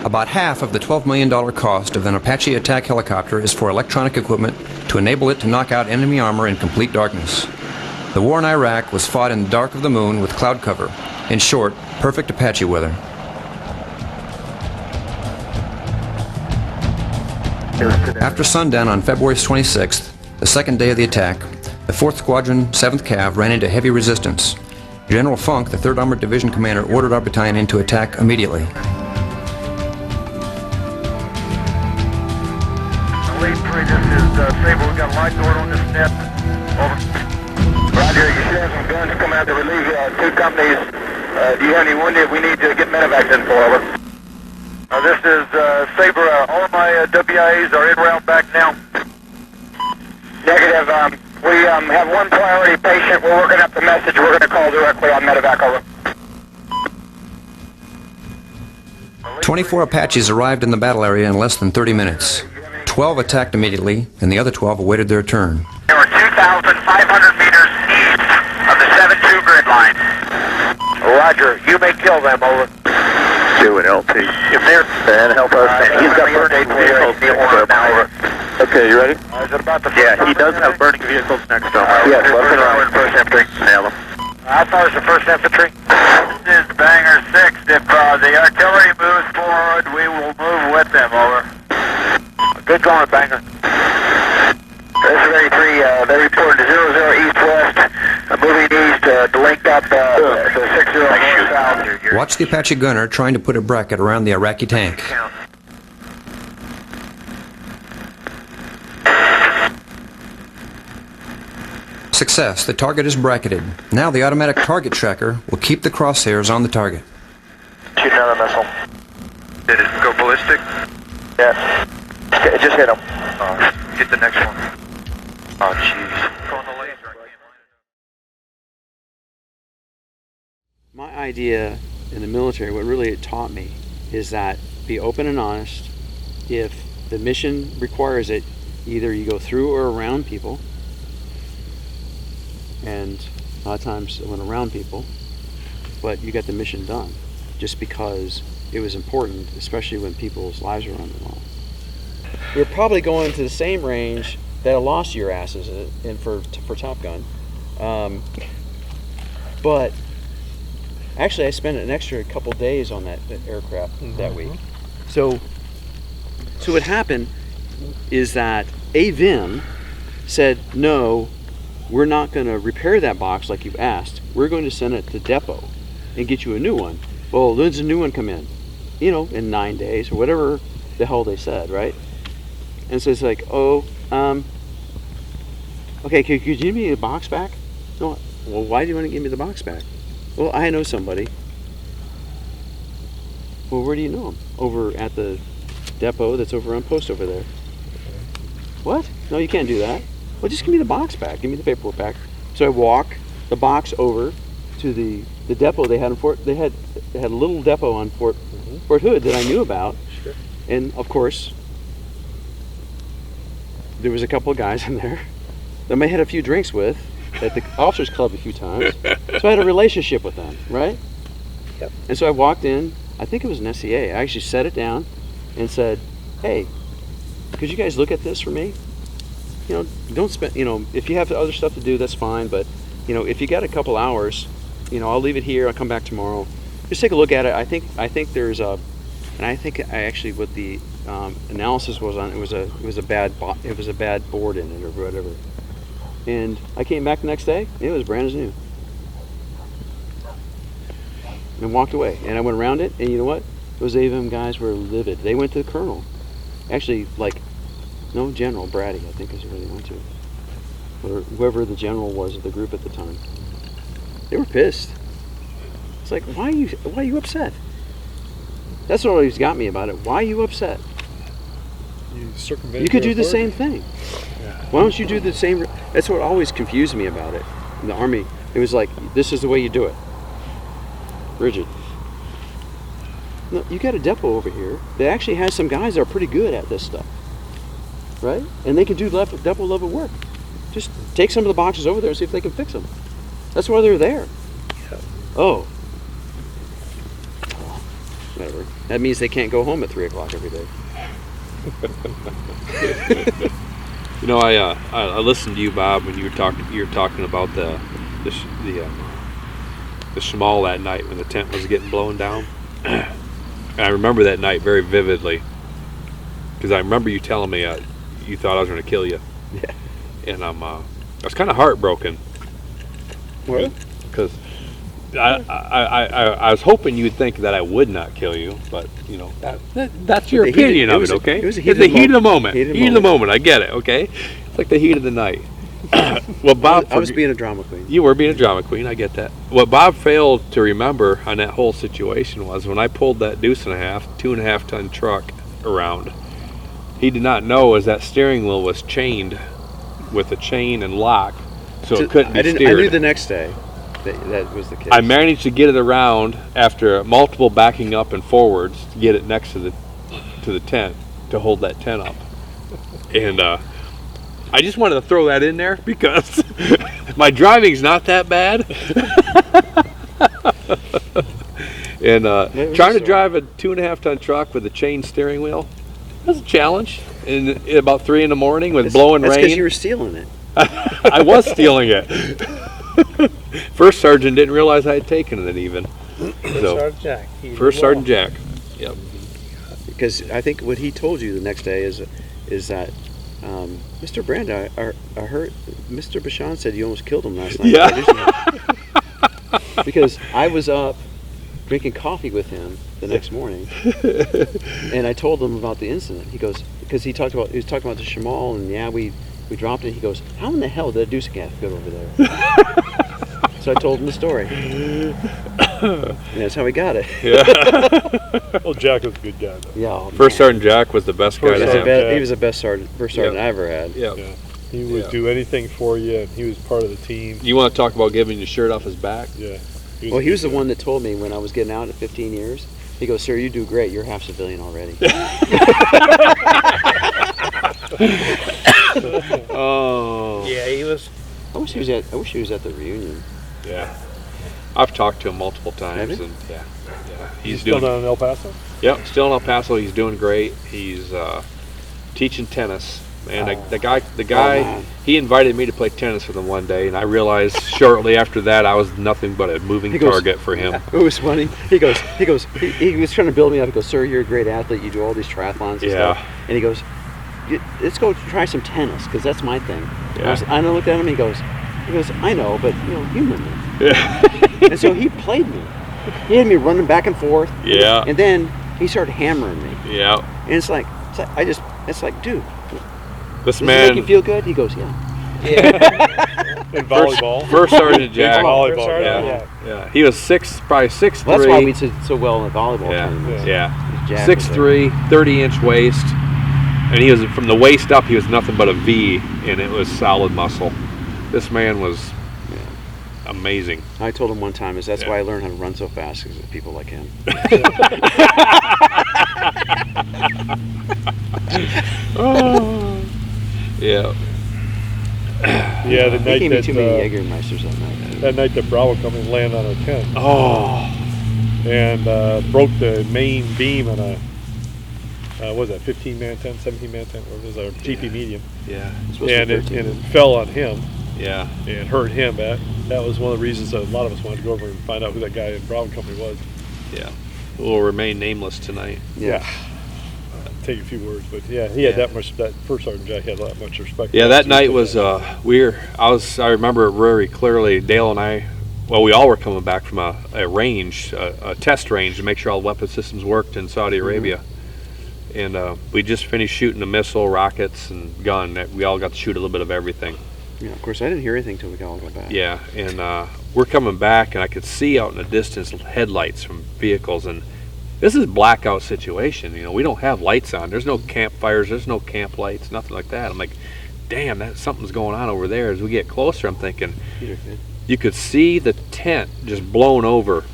About half of the $12 million cost of an Apache attack helicopter is for electronic equipment to enable it to knock out enemy armor in complete darkness. The war in Iraq was fought in the dark of the moon with cloud cover. In short, perfect Apache weather. After sundown on February 26th, the second day of the attack, the 4th Squadron, 7th Cav ran into heavy resistance. General Funk, the 3rd Armored Division commander, ordered our battalion into attack immediately. Lead 3, this is Sable. We've got a light door on this net. Over. Roger, you should have some guns coming out to relieve two companies. Do you have any wounded? We need to get medevacs in for, over. This is Sabre. All of my WIAs are en route back now. Negative. We have one priority patient. We're working up the message. We're going to call directly on medevac, over. 24 Apaches arrived in the battle area in less than 30 minutes. 12 attacked immediately, and the other 12 awaited their turn. They were 2,500 meters east of the 7-2 grid line. Roger. You may kill them, over. 2 and LT. If they're... And help us. He's got burning vehicles now, over. Okay, you ready? Is it about the... Yeah, he does have burning vehicles next to him. Yes, left and right. First infantry. Nail him. How far is the 1st Infantry? This is Banger 6. If the artillery moves forward, we will move with them, over. Good going, Banger. This is 83, they reported 00 east-west, moving east to link up to 60 north south. Watch the Apache gunner trying to put a bracket around the Iraqi tank. Success. The target is bracketed. Now the automatic target tracker will keep the crosshairs on the target. Shoot another missile. Did it go ballistic? Yeah. It just hit him. Get the next one. Oh, jeez. Go on the laser. My idea in the military, what really it taught me, is that be open and honest. If the mission requires it, either you go through or around people. And a lot of times I went around people, but you got the mission done just because it was important, especially when people's lives were on the line. We're probably going to the same range that I lost your asses in for Top Gun. But actually I spent an extra couple days on that aircraft that week. So what happened is that AVIM said, no, we're not going to repair that box like you've asked. We're going to send it to depot and get you a new one. Well, when's a new one come in? You know, in 9 days or whatever the hell they said, right? And so it's like, oh, okay, could you give me the box back? No. Well, why do you want to give me the box back? Well, I know somebody. Well, where do you know him? Over at the depot that's over on post over there. What? No, you can't do that. Well, just give me the box back. Give me the paperwork back. So I walk the box over to the depot they had in Fort. They had a little depot on Fort Hood that I knew about, and of course, there was a couple of guys in there that I had a few drinks with at the officers club a few times. So I had a relationship with them, right? Yep. And so I walked in. I think it was an SEA. I actually set it down and said, "Hey, could you guys look at this for me? You know, don't spend, you know, if you have other stuff to do, that's fine, but, you know, if you got a couple hours, you know, I'll leave it here, I'll come back tomorrow. Just take a look at it. I think there's a, and I think I actually, what the analysis was on, it was a bad board in it or whatever. And I came back the next day, it was brand new. And walked away. And I went around it, and you know what? Those AVM guys were livid. They went to the colonel. Actually, like, no, General Brady, I think is where they went to. Or whoever the general was of the group at the time. They were pissed. It's like, why are you upset? That's what always got me about it. Why are you upset? You could do the same thing. Yeah. Why don't you do the same? That's what always confused me about it. In the Army, it was like, this is the way you do it. Rigid. No, you got a depot over here that actually has some guys that are pretty good at this stuff. Right? And they can do depot level work. Just take some of the boxes over there and see if they can fix them. That's why they're there. Yeah. Oh. Whatever. That means they can't go home at 3 o'clock every day. You know, I listened to you, Bob, when you were talking about the schmal that night when the tent was getting blown down. And I remember that night very vividly because I remember you telling me you thought I was going to kill you. Yeah. And I was kind of heartbroken. What? Because I was hoping you'd think that I would not kill you, but you know that's your opinion of it, okay? It was the heat of the moment. Heat of the moment. I get it, okay? It's like the heat of the night. Well, Bob, I was being a drama queen. You were being a drama queen. I get that. What Bob failed to remember on that whole situation was when I pulled that 2.5 ton truck around. He did not know as that steering wheel was chained with a chain and lock, so it couldn't be steered. I knew the next day that was the case. I managed to get it around after multiple backing up and forwards to get it next to the tent to hold that tent up. And I just wanted to throw that in there because my driving's not that bad. And trying to drive a 2.5 ton truck with a chain steering wheel, that's a challenge. And about 3 in the morning with blowing rain. That's because you were stealing it. I was stealing it. First sergeant didn't realize I had taken it even. Sergeant Jack. First Sergeant Jack. Yep. Because I think what he told you the next day is that Mr. Branda, I heard Mr. Bashan said you almost killed him last night. Yeah. Because I was up drinking coffee with him the next morning, and I told him about the incident. He goes, because he was talking about the Shamal, and yeah, we dropped it. He goes, how in the hell did a deuce cat go over there? So I told him the story. And that's how we got it. Yeah. Well, Jack was a good guy, though. Yeah. First Sergeant Jack was the best guy to have. He was the best first sergeant I ever had. Yeah. He would do anything for you, and he was part of the team. You want to talk about giving your shirt off his back? Yeah. He was the one that told me when I was getting out at 15 years. He goes, "Sir, you do great. You're half civilian already." Oh. Yeah, he was. I wish he was at the reunion. Yeah. I've talked to him multiple times, Have you? and yeah. He's still down in El Paso? Yep, still in El Paso. He's doing great. He's teaching tennis. And the guy, he invited me to play tennis with him one day, and I realized shortly after that I was nothing but a moving target for him. It was funny. He was trying to build me up. He goes, "Sir, you're a great athlete. You do all these triathlons and stuff." And he goes, "Let's go try some tennis, because that's my thing." Yeah. I looked at him. He goes, "I know, but humanly." Yeah. And so he played me. He had me running back and forth. Yeah. And then he started hammering me. Yeah. And it's like, dude. This Does man. it make you feel good? He goes, "Yeah." In volleyball. First Sergeant Jack. Volleyball. Yeah. He was probably 6'3". Well, that's why we did so well in the volleyball tournaments. Yeah. Jack 6'3", 30-inch waist, and he was from the waist up. He was nothing but a V, and it was solid muscle. This man was amazing. I told him one time that's why I learned how to run so fast, because of people like him. Oh. Yeah. Yeah, the night gave me that, too many Jägermeisters that night. That night that Bravo company landed on our tent. Oh. And broke the main beam on a, what was that, 15-man tent, 17-man tent, what was it, our GP medium. Yeah. And it fell on him. Yeah. And hurt him. That was one of the reasons that a lot of us wanted to go over and find out who that guy in Bravo company was. Yeah. Will remain nameless tonight. Yeah. Take a few words, but yeah, he had that first Sergeant Jack had that much respect. Yeah, that night was I remember it very clearly. Dale and I, we all were coming back from a range, a test range to make sure all the weapon systems worked in Saudi Arabia. And we just finished shooting a missile, rockets, and gun. We all got to shoot a little bit of everything. Yeah, of course, I didn't hear anything until we all got back. Yeah, and we're coming back, and I could see out in the distance headlights from vehicles, and this is a blackout situation. We don't have lights on. There's no campfires. There's no camp lights. Nothing like that. I'm like, damn, something's going on over there. As we get closer, I'm thinking, you could see the tent just blown over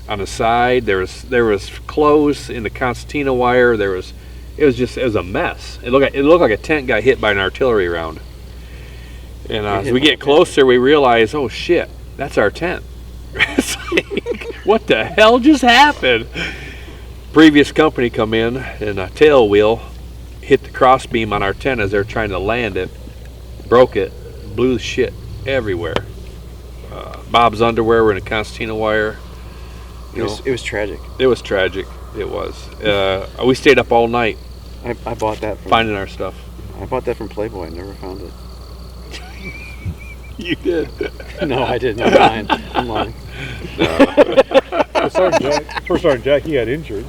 on the side. There was clothes in the concertina wire. It was a mess. It looked like a tent got hit by an artillery round. And as we get closer, we realize, oh shit, that's our tent. It's like, what the hell just happened? Previous company come in, and a tail wheel hit the cross beam on our tent as they're trying to land it, broke it, blew the shit everywhere. Bob's underwear were in a concertina wire. It was tragic. It was tragic. It was. We stayed up all night. I bought that from finding our stuff. I bought that from Playboy. I never found it. You did? No, I didn't. I'm lying. First Sergeant Jack, he got injured.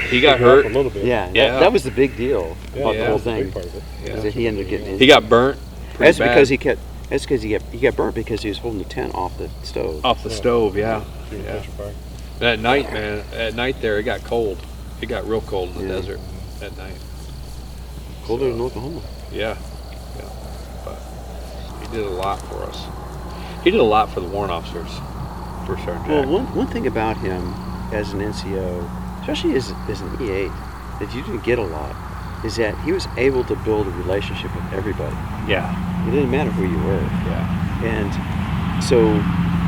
He got hurt a little bit. Yeah, that was the big deal about the whole thing. Part of it. Is that he ended up getting injured. He got burnt. That's because he got burnt because he was holding the tent off the stove. Off the stove, yeah. That night, man. At night there, it got cold. It got real cold in the desert at night. Colder than Oklahoma. Yeah. But he did a lot for us. He did a lot for the warrant officers. First Sergeant Jack. Well, one thing about him as an NCO, especially as an E8, that you didn't get a lot, is that he was able to build a relationship with everybody. Yeah. It didn't matter who you were. Yeah. And so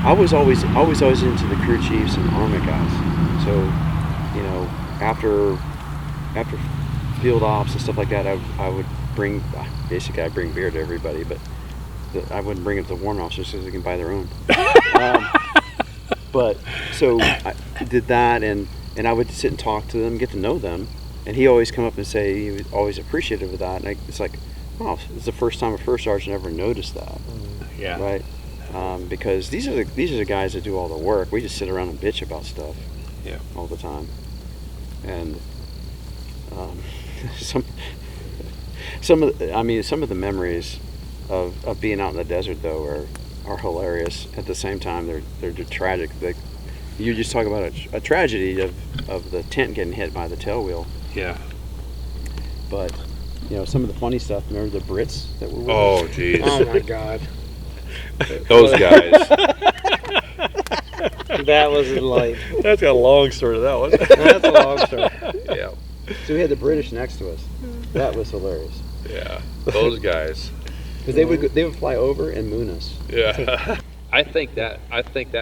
I was always into the crew chiefs and armament guys. So, after field ops and stuff like that, I would bring beer to everybody, but I wouldn't bring it to the warrant officers because they can buy their own. But so I did that, and I would sit and talk to them, get to know them, and he always come up and say he was always appreciative of that. And it's like, wow, it's the first time a first sergeant ever noticed that. Yeah. Right. Because these are the guys that do all the work. We just sit around and bitch about stuff. Yeah. All the time. And some of the memories of being out in the desert though are hilarious. At the same time, they're tragic. You just talk about a tragedy of the tent getting hit by the tail wheel. Yeah. But some of the funny stuff. Remember the Brits that were with us? Oh, geez. Oh my God. Those guys. That was like. That's got a long story to that one. That's a long story. Yeah. So we had the British next to us. That was hilarious. Yeah. Those guys. Because they would fly over and moon us. Yeah. I think that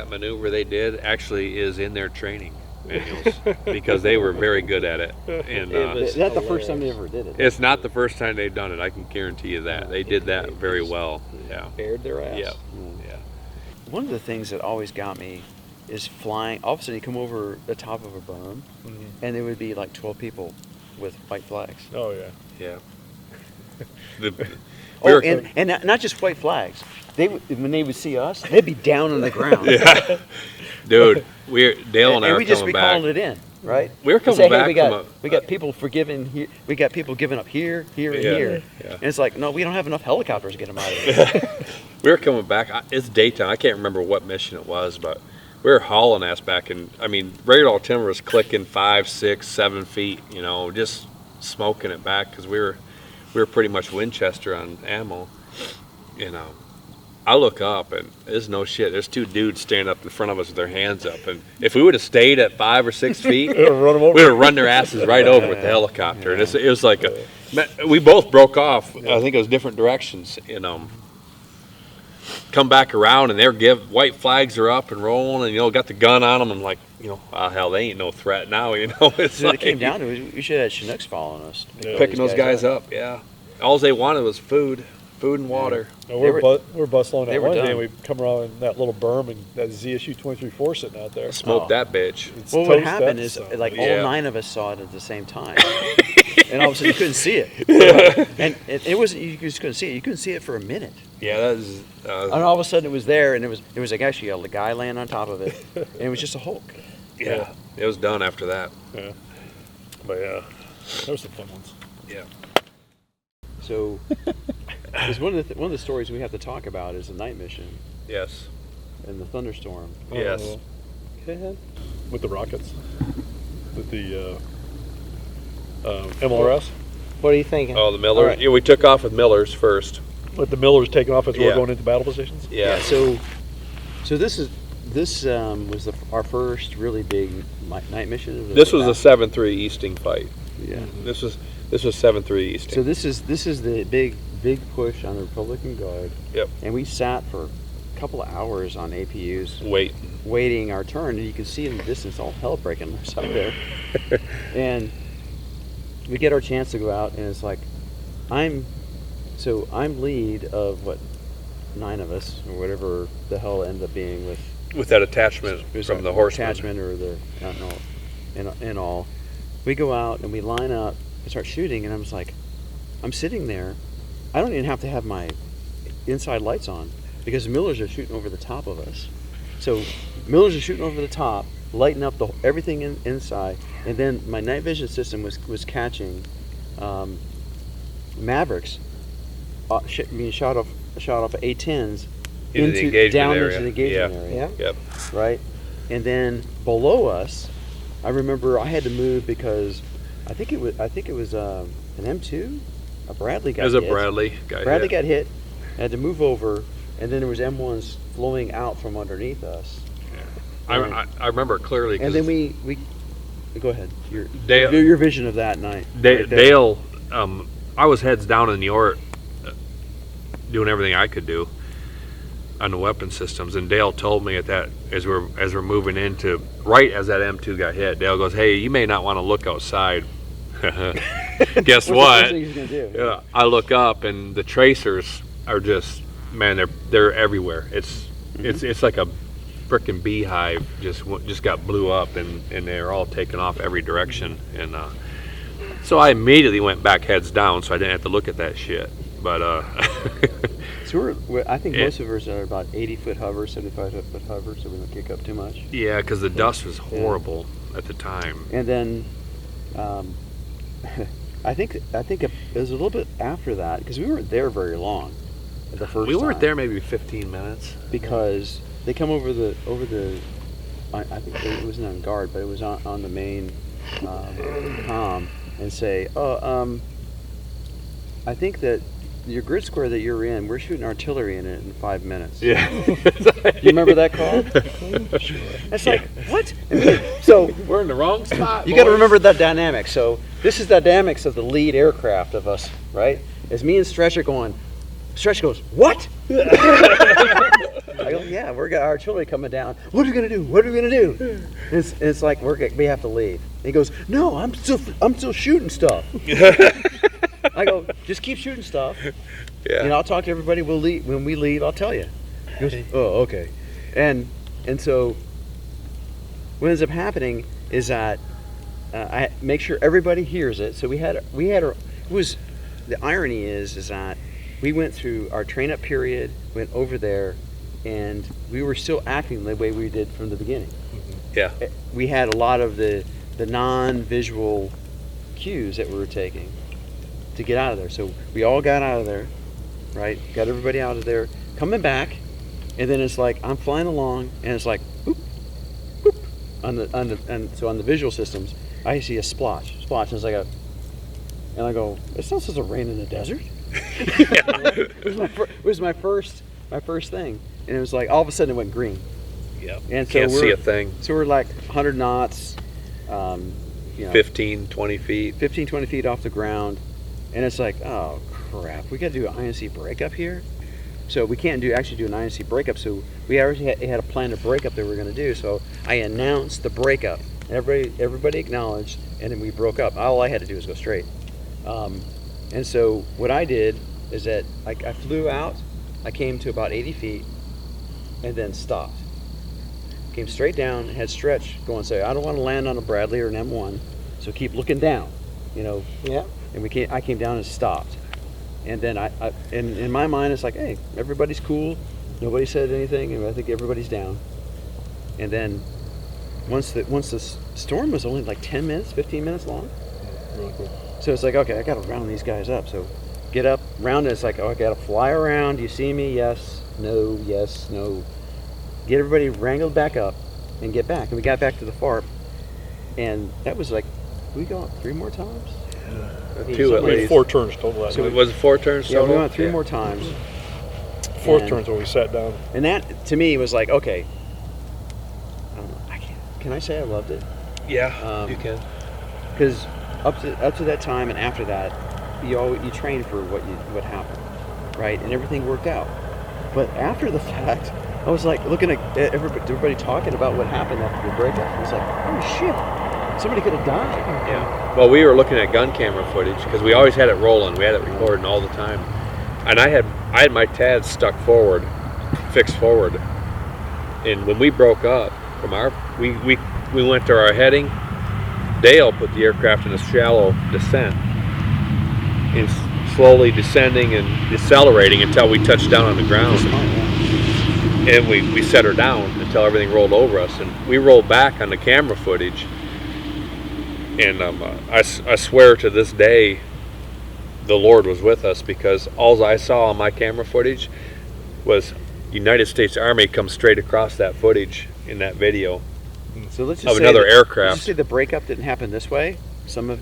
maneuver they did actually is in their training manuals because they were very good at it. And Is that the first time they ever did it? it's not the first time they've done it. I can guarantee you that they did that very well. Yeah. Bared their ass. Yeah. Yeah. One of the things that always got me is flying. All of a sudden, you come over the top of a berm, and there would be like 12 people with white flags. Oh yeah. Yeah. And not just white flags. When they would see us, they'd be down on the ground. Yeah. Dude, Dale and I and were we just coming be back. calling it in, right? We were coming Say, hey, back we got people forgiving here. We got people giving up here, and Yeah, here. yeah. And it's like, no, we don't have enough helicopters to get them out of here. We were coming back. It's daytime. I can't remember what mission it was, but we were hauling ass back, and I mean, regular timber was clicking 5, 6, 7 feet. Just smoking it back because we were pretty much Winchester on ammo. I look up and there's no shit. There's 2 dudes standing up in front of us with their hands up, and if we would have stayed at 5 or 6 feet, we would have run their asses right over with the helicopter. And it was like we both broke off. I think it was different directions. Come back around and white flags are up and rolling, and got the gun on them, and like hell, they ain't no threat now. It's So like, it came down to it. We should have had Chinooks following us, picking those guys up. Yeah, all they wanted was food and water. No, we're bustling they that were one day, done. and we come around that little berm, and that ZSU 23-4 sitting out there. Smoked that bitch. It's Well, what toast happened up, is, so- like, Yeah. all 9 of us saw it at the same time, and all of a sudden you couldn't see it. And it wasn't you just couldn't see it. You couldn't see it for a minute, Yeah, that was. and all of a sudden it was there, and it was like actually a guy laying on top of it, and it was just a Hulk. Yeah, it was done after that. Yeah. But yeah, those are the fun ones. Yeah. So, it's one of the stories we have to talk about is the night mission Yes. and the thunderstorm. Yes. With the rockets, with the MLRS, What are you thinking? Oh, the Millers. All right. Yeah, we took off with Millers first. with the Millers taking off as we Yeah. were going into battle positions. Yeah. So this was our first really big night mission. This was a 7-3 Easting fight. Yeah. This was 7-3 Easting. So this is the big push on the Republican Guard. Yep. And we sat for a couple of hours on APUs Wait. waiting our turn, and you can see in the distance all hell breaking loose out there. And we get our chance to go out, and it's like I'm lead of 9 of us or whatever the hell it ended up being with With that attachment from the horseman. attachment or the I don't know in all. We go out and we line up and start shooting, and I'm just like, I'm sitting there. I don't even have to have my inside lights on because Millers are shooting over the top of us. So Millers are shooting over the top, lighting up everything inside, and then my night vision system was catching Mavericks being shot off A-10s Into the engagement down area. into the engagement area. Yep. Right? And then below us, I remember I had to move because I think it was an M2, a Bradley got It was hit. a Bradley guy. Bradley got hit. I had to move over, and then there was M1s flowing out from underneath us. I remember it clearly. And then we go ahead. Dale- Your vision of that night. right there. Dale, I was heads down in the York, doing everything I could do on the weapon systems, and Dale told me as we're moving into right as that M2 got hit. Dale goes, "Hey, you may not want to look outside." Guess What's the what? first thing he's gonna do? Yeah, I look up and the tracers are just, man, they're everywhere. It's like a frickin' beehive just got blew up, and they're all taking off every direction. And so I immediately went back heads down, so I didn't have to look at that shit. But So I think most of us are about 80-foot hovers, 75-foot hovers, so we don't kick up too much. yeah, because the dust was horrible at the time. And then, I think it was a little bit after that, because we weren't there very long. The first We weren't time, there maybe 15 minutes. because they come over the. I think it wasn't on guard, but it was on the main comm, and say, I think that your grid square that you're in, we're shooting artillery in it in 5 minutes. Yeah. You remember that call? Sure. It's like, what? So We're in the wrong spot. you got to remember that dynamic. So this is the dynamics of the lead aircraft of us, right? As me and Stretch are going, Stretch goes, what? I go, yeah, we got artillery coming down. What are we gonna do? What are we gonna do? It's like we have to leave. He goes, no, I'm still shooting stuff. I go, just keep shooting stuff. Yeah. I'll talk to everybody. We'll leave when we leave. I'll tell you. He goes, oh, okay. And so what ends up happening is that I make sure everybody hears it. So the irony is that we went through our train up period, went over there, and we were still acting the way we did from the beginning. Yeah. We had a lot of the non-visual cues that we were taking to get out of there. So we all got out of there, right? Got everybody out of there, coming back, and then it's like I'm flying along, and it's like boop, boop, so on the visual systems, I see a splotch, and it's like and I go, it's not supposed to rain in the desert. It was my first thing, and it was like all of a sudden it went green. Yeah. And so Can't see a thing. So we're like 100 knots, 15, 20 feet. 15, 20 feet off the ground, and it's like, oh crap, we got to do an INC breakup here. So we can't actually do an INC breakup. So we already had a plan to breakup that we were going to do. So I announced the breakup. Everybody acknowledged, and then we broke up. All I had to do was go straight. And so what I did is that I flew out, I came to about 80 feet, and then stopped. Came straight down, had Stretch go and say, I don't want to land on a Bradley or an M1, so keep looking down, Yeah. And I came down and stopped. And then in my mind, it's like, hey, everybody's cool. Nobody said anything, and I think everybody's down. And then once the storm was only like 10 minutes, 15 minutes long. Really cool. So it's like, okay, I got to round these guys up. So get up, round it. It's like, oh, I got to fly around. Do you see me? Yes, no, yes, no. Get everybody wrangled back up and get back. And we got back to the FARP. And that was like, we go 3 more times? Two at least. 4 turns total. So Was it 4 turns Yeah, total? we went 3 more times. 4th turn's when we sat down. And that, to me, was like, okay. I don't know. Can I say I loved it? Yeah, you can. Because up to that time and after that, you train for what happened, right? And everything worked out. But after the fact, I was like looking at everybody talking about what happened after the breakup. I was like, oh shit, somebody could have died. Yeah. Well, we were looking at gun camera footage because we always had it rolling. We had it recording all the time, and I had my TAD stuck forward, fixed forward. And when we broke up from we went to our heading. Dale put the aircraft in a shallow descent, and slowly descending and decelerating until we touched down on the ground. And we set her down until everything rolled over us, and we rolled back on the camera footage. And I swear to this day, the Lord was with us, because all I saw on my camera footage was United States Army come straight across that footage in that video. So let's just of say another aircraft. Let's just say the breakup didn't happen this way. Someone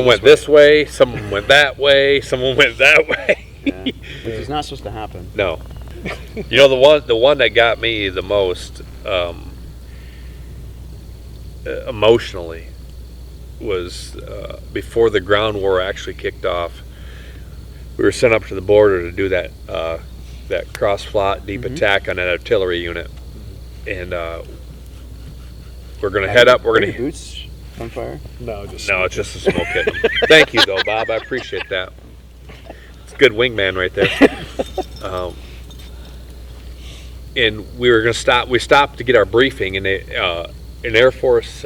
went this way, someone went that way, someone went that way. Yeah, which is not supposed to happen. No. You know, the one that got me the most emotionally was before the ground war actually kicked off. We were sent up to the border to do that cross-flot deep attack on that artillery unit, and we're going to head up. We're going to boots on fire. No, it's just a smoke hit. Thank you, though, Bob. I appreciate that. It's a good wingman right there. and we were going to stop. We stopped to get our briefing, and an Air Force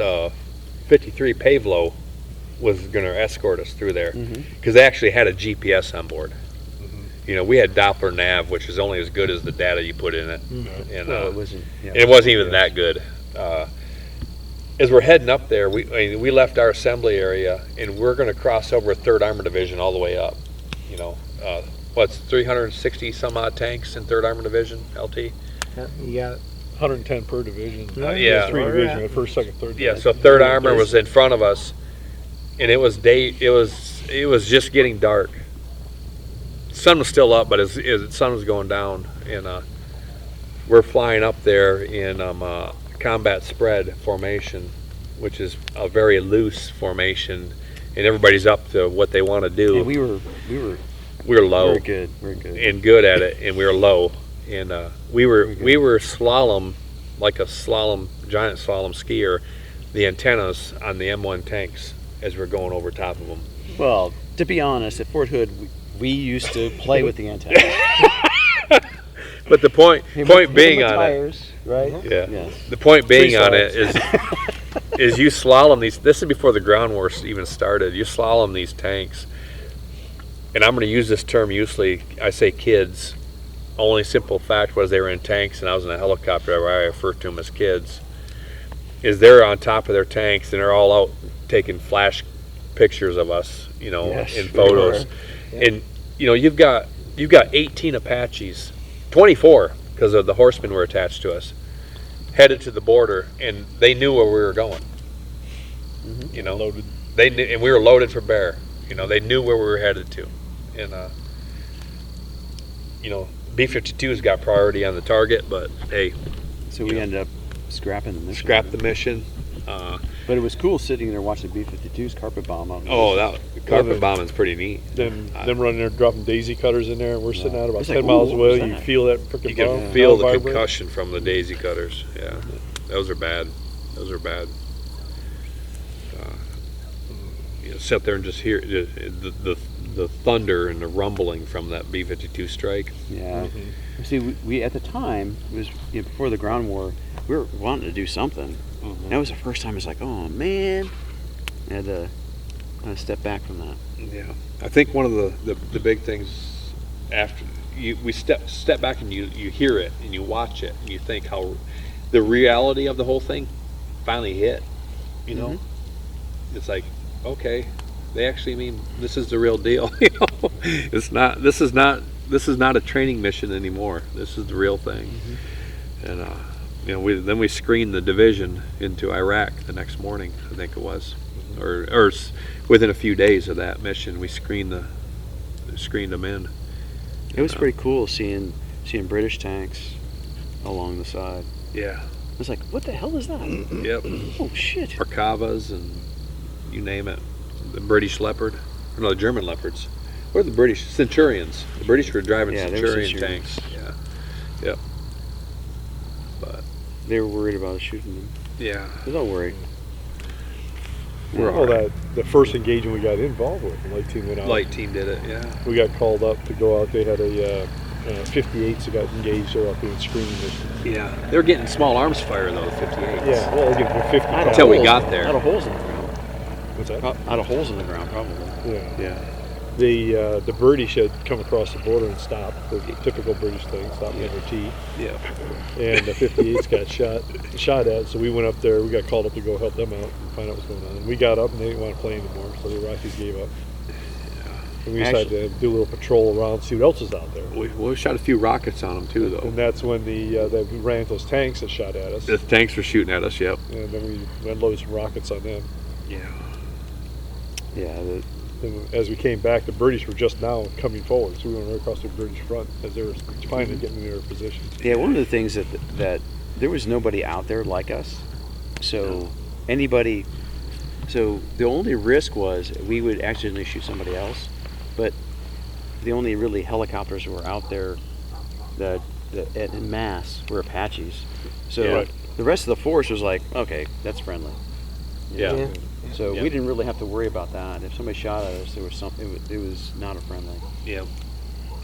53 Pavlo was going to escort us through there because they actually had a GPS on board. You know, we had Doppler nav, which is only as good as the data you put in it, and Well, it wasn't. Yeah, it wasn't even that good. As we're heading up there, we left our assembly area, and we're going to cross over 3rd Armored Division all the way up. You know, what's 360 some odd tanks in 3rd Armored Division, LT? You got 110 per division. Yeah. 3 division, the first, second, third. Yeah, so 3rd Armor was in front of us, and it was just getting dark. Sun was still up, but as the sun was going down, and we're flying up there in combat spread formation, which is a very loose formation, and everybody's up to what they want to do. And we were low. We're good. We're good. And good at it, and we were low, and we were slalom, like a giant slalom skier, the antennas on the M1 tanks as we're going over top of them. Well, to be honest, at Fort Hood, we used to play with the antennas. But the point being on tires, it, right? yeah. Yes. The point being on it is you slalom these. This is before the ground war even started. You slalom these tanks, and I'm going to use this term loosely. I say kids. Only simple fact was they were in tanks, and I was in a helicopter. Where I refer to them as kids. Is they're on top of their tanks, and they're all out taking flash pictures of us, you know, in photos. And you know, you've got 18 Apaches. 24, because of the horsemen were attached to us, headed to the border, and they knew where we were going. You know, loaded. They knew, and we were loaded for bear. You know, they knew where we were headed to, and you know, B-52s got priority on the target, but hey. So we ended up scrapping the mission. Scrapped the mission. But it was cool sitting there watching B-52s carpet bomb up. Oh, that carpet bombing's pretty neat. Them running there, dropping daisy cutters in there, and we're sitting out about 10 like, miles ooh, away. what You was feel that freaking You bomb. can feel the vibrate. concussion from the daisy cutters. Yeah, those are bad. Those are bad. You know, sit there and just hear the thunder and the rumbling from that B-52 strike. Yeah. See, we at the time, it was before the ground war, we were wanting to do something. That was the first time. It's like, oh man, I had to kind of step back from that. Yeah, I think one of the big things after we step back and you hear it and you watch it and you think how the reality of the whole thing finally hit. You know, it's like, okay, they actually mean this is the real deal. You know, it's not. This is not a training mission anymore. This is the real thing. And you know, then we screened the division into Iraq the next morning, I think it was, or within a few days of that mission, we screened them in. It was pretty cool seeing British tanks along the side. Yeah. I was like, what the hell is that? Yep. Oh shit. Merkavas and you name it. The British Leopard, no, the German Leopards, or the British Centurions. The British were driving Centurion tanks. Yeah. Yep. But they were worried about us shooting them. Yeah. They're not worried. Well, the first engagement we got involved with, the light team went out. Light team did it, yeah. We got called up to go out. They had a 58s that got engaged. They were out doing screening missions. Yeah, they were getting small arms fire though, the 58s. Yeah, well, they were getting 50 until we got there. Out of holes in the ground. What's that? Out of holes in the ground, probably. Yeah. The British had come across the border and stopped. The typical British thing, stopping at their tea. Yeah. And the 58s got shot at, so we went up there. We got called up to go help them out and find out what's going on. And we got up and they didn't want to play anymore, so the Iraqis gave up. And we decided to do a little patrol around, see what else is out there. We shot a few rockets on them too, though. And that's when we ran into those tanks that shot at us. The tanks were shooting at us, yep. And then we unloaded some rockets on them. Yeah. Yeah. And as we came back, the British were just now coming forward, so we went right across the British front as they were finally getting in their position. Yeah, one of the things that there was nobody out there like us, so so the only risk was we would accidentally shoot somebody else, but the only really helicopters that were out there en masse were Apaches. So the rest of the force was like, okay, that's friendly. Yeah. So we didn't really have to worry about that. If somebody shot at us, there was something. It was not a friendly. Yeah.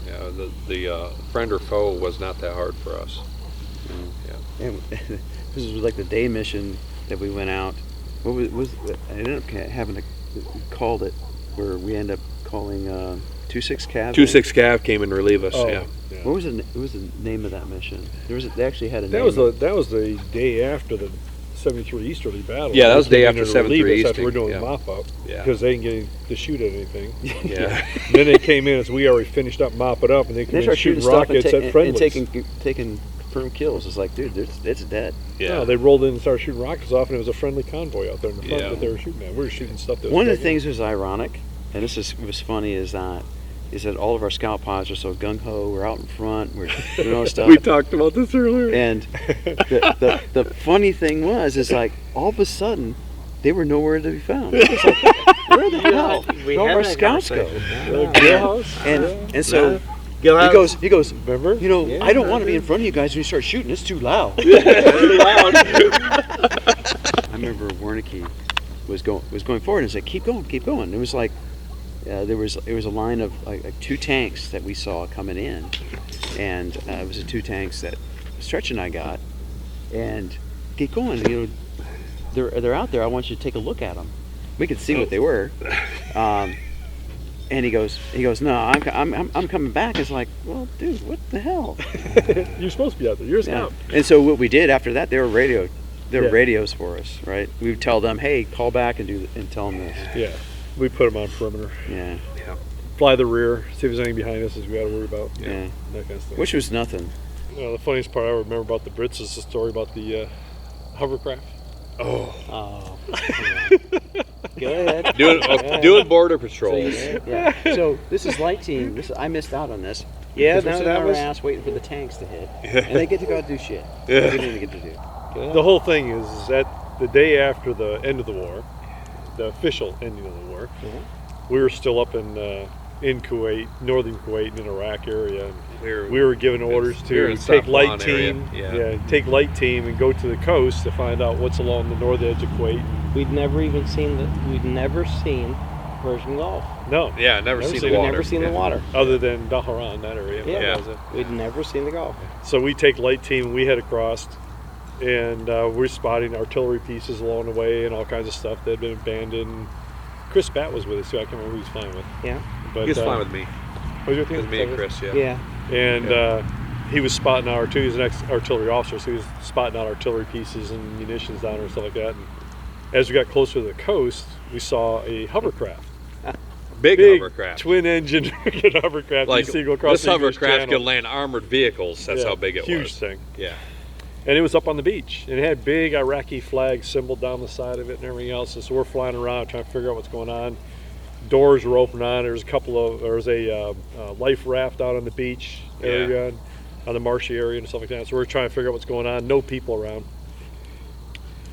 Yeah. The friend or foe was not that hard for us. And this was like the day mission that we went out. What was I ended up having to call it where we end up calling 26 Cav. 26 Cav came and relieve us. Oh, yeah. What was the name of that mission? They actually had a That name. was the day after the 73 Easterly battle. Yeah, that was the day They after came in to relieve 73 us after we're Eastern, doing yeah. mop up Yeah. because they didn't get to shoot at anything. Yeah. And then they came in as we already finished up mopping up, and they came They in start shooting shooting stuff rockets at and friendlies. taking firm kills. It's like, dude, it's dead. Yeah. No, they rolled in and started shooting rockets off, and it was a friendly convoy out there in the front Yeah. that they were shooting at. We were shooting stuff that was One of the big. things that was ironic, and was funny, is that all of our scout pods are so gung ho. We're out in front. We're doing all this stuff. We talked about this earlier. And the funny thing is like all of a sudden they were nowhere to be found. It was like, where the hell did all of our scouts go? And so he goes. Remember? You know, I don't want to be in front of you guys when you start shooting. It's too loud. I remember Wernicke was going forward and said, "Keep going." It was like there was a line of like 2 tanks that we saw coming in, and it was the 2 tanks that Stretch and I got, and keep going. You know, they're out there. I want you to take a look at them. We could see what they were. And he goes, no, I'm coming back. It's like, well, dude, what the hell? You're supposed to be out there. You're a scout. And so what we did after that, they were radios for us, right? We would tell them, hey, call back and tell them this. Yeah, we put them on perimeter. Yeah. Fly the rear, see if there's anything behind us as we got to worry about. Yeah. That kind of stuff. Which was nothing. You know, the funniest part I remember about the Brits is the story about the hovercraft. Oh. Go ahead. Doing border patrol. So this is light team. I missed out on this. Yeah, Because we're no, sitting that on our was- ass waiting for the tanks to hit, and they get to go out and do shit. We didn't get to do. The whole thing is that the day after the end of the war, the official ending of the war, we were still up in Kuwait, northern Kuwait, and in Iraq area. And we were given orders we were to in take light Safwan area, team, take light team and go to the coast to find out what's along the north edge of Kuwait. We'd never seen Persian Gulf. No. Yeah, never seen the We'd water. never seen the water. Other than Dahran, that area. Yeah. That was it. We'd never seen the Gulf. So we take light team, we head across, and we're spotting artillery pieces along the way and all kinds of stuff that had been abandoned. Chris Batt was with us too. I can't remember who he was flying with. Yeah. But, He was flying with me. Was you with It you? was me and Chris, yeah. Yeah. And he was spotting out he was an ex-artillery officer, so he was spotting out artillery pieces and munitions down there and stuff like that. And as we got closer to the coast, we saw a hovercraft. Big hovercraft. Twin-engine hovercraft. Like, you see go across this the English hovercraft Channel. could land armored vehicles. That's how big it huge was. Thing. Yeah. And it was up on the beach. And it had big Iraqi flag symbol down the side of it and everything else. And so we're flying around trying to figure out what's going on. Doors were open on. There was a life raft out on the beach area, on the marshy area and stuff like that. So we're trying to figure out what's going on. No people around.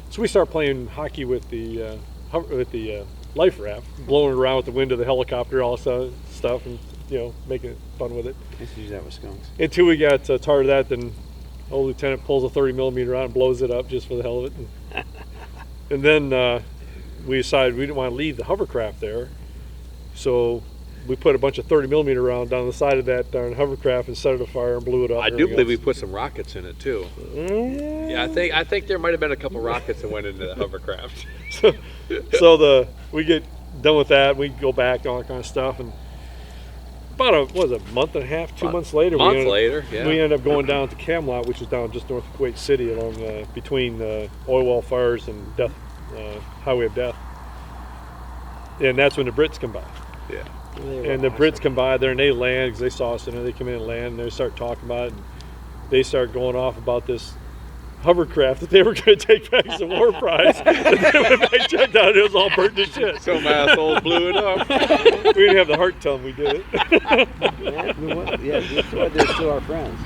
So we start playing hockey with the life raft, blowing around with the wind of the helicopter, all that stuff, and making fun with it. I used to use that with skunks. Until we got tired of that, then old lieutenant pulls a 30 millimeter out and blows it up just for the hell of it. And then we decided we didn't want to leave the hovercraft there, so we put a bunch of 30 millimeter round down the side of that darn hovercraft and set it afire and blew it up. I do believe we put some rockets in it too. Yeah, I think there might have been a couple rockets that went into the hovercraft. So we get done with that, we go back and all that kind of stuff, and about a month and a half, 2 months later, we ended up going down to Camelot, which is down just north of Kuwait City, along between oil well fires and Highway of Death. And that's when the Brits come by. Yeah. And the Brits come by there and they land because they saw us, and they come in and land and they start talking about it. And they start going off about this hovercraft that they were going to take back as a war prize. And then when they checked out, it was all burnt to shit. Some asshole blew it up. We didn't have the heart to tell them we did it. That's why they're still our friends.